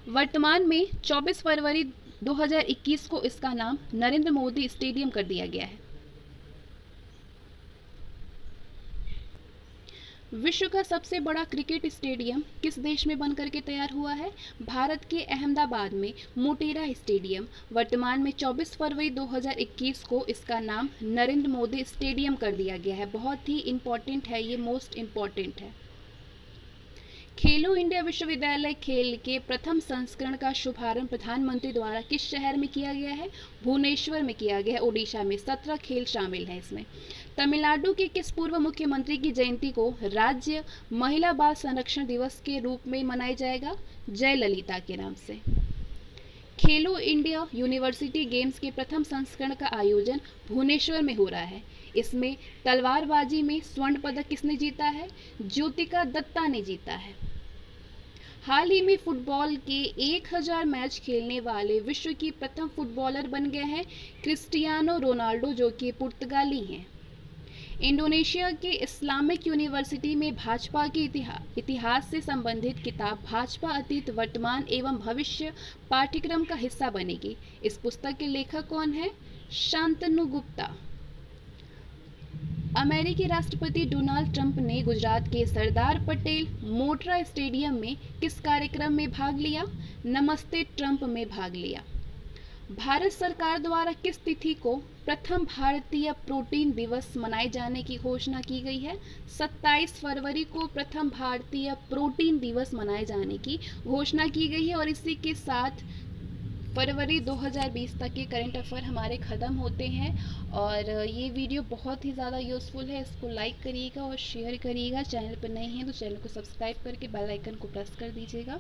वर्तमान में 24 फरवरी 2021 को इसका नाम नरेंद्र मोदी स्टेडियम कर दिया गया है। विश्व का सबसे बड़ा क्रिकेट स्टेडियम किस देश में बनकर के तैयार हुआ है? भारत के अहमदाबाद में मोटेरा स्टेडियम। वर्तमान में 24 फरवरी 2021 को इसका नाम नरेंद्र मोदी स्टेडियम कर दिया गया है। बहुत ही इम्पोर्टेंट है, ये मोस्ट इम्पोर्टेंट है। खेलो इंडिया विश्वविद्यालय खेल के प्रथम संस्करण का शुभारंभ प्रधानमंत्री द्वारा किस शहर में किया गया है? भुवनेश्वर में किया गया है, ओडिशा में। 17 खेल शामिल हैं इसमें। तमिलनाडु के किस पूर्व मुख्यमंत्री की जयंती को राज्य महिला बाल संरक्षण दिवस के रूप में मनाया जाएगा? जयललिता के नाम से। खेलो इंडिया यूनिवर्सिटी गेम्स के प्रथम संस्करण का आयोजन भुवनेश्वर में हो रहा है। इसमें तलवारबाजी में स्वर्ण पदक किसने जीता है? ज्योतिका दत्ता ने जीता है। हाल ही में फुटबॉल के 1000 मैच खेलने वाले विश्व की प्रथम फुटबॉलर बन गए हैं क्रिस्टियानो रोनाल्डो, जो कि पुर्तगाली हैं। इंडोनेशिया के इस्लामिक यूनिवर्सिटी में भाजपा के इतिहास से संबंधित किताब भाजपा अतीत, वर्तमान एवं भविष्य पाठ्यक्रम का हिस्सा बनेगी। इस पुस्तक के लेखक कौन है? शांतनु गुप्ता। अमेरिकी राष्ट्रपति डोनाल्ड ट्रंप ने गुजरात के सरदार पटेल मोटेरा स्टेडियम में किस कार्यक्रम में भाग लिया? नमस्ते ट्रंप में भाग लिया। भारत सरकार द्वारा किस तिथि को प्रथम भारतीय प्रोटीन दिवस मनाए जाने की घोषणा की गई है? 27 फरवरी को प्रथम भारतीय प्रोटीन दिवस मनाए जाने की घोषणा की गई है। और इसी के साथ फरवरी 2020 तक के करंट अफेयर हमारे ख़त्म होते हैं। और ये वीडियो बहुत ही ज़्यादा यूज़फुल है, इसको लाइक करिएगा और शेयर करिएगा। चैनल पर नए हैं तो चैनल को सब्सक्राइब करके बेल आइकन को प्रेस कर दीजिएगा।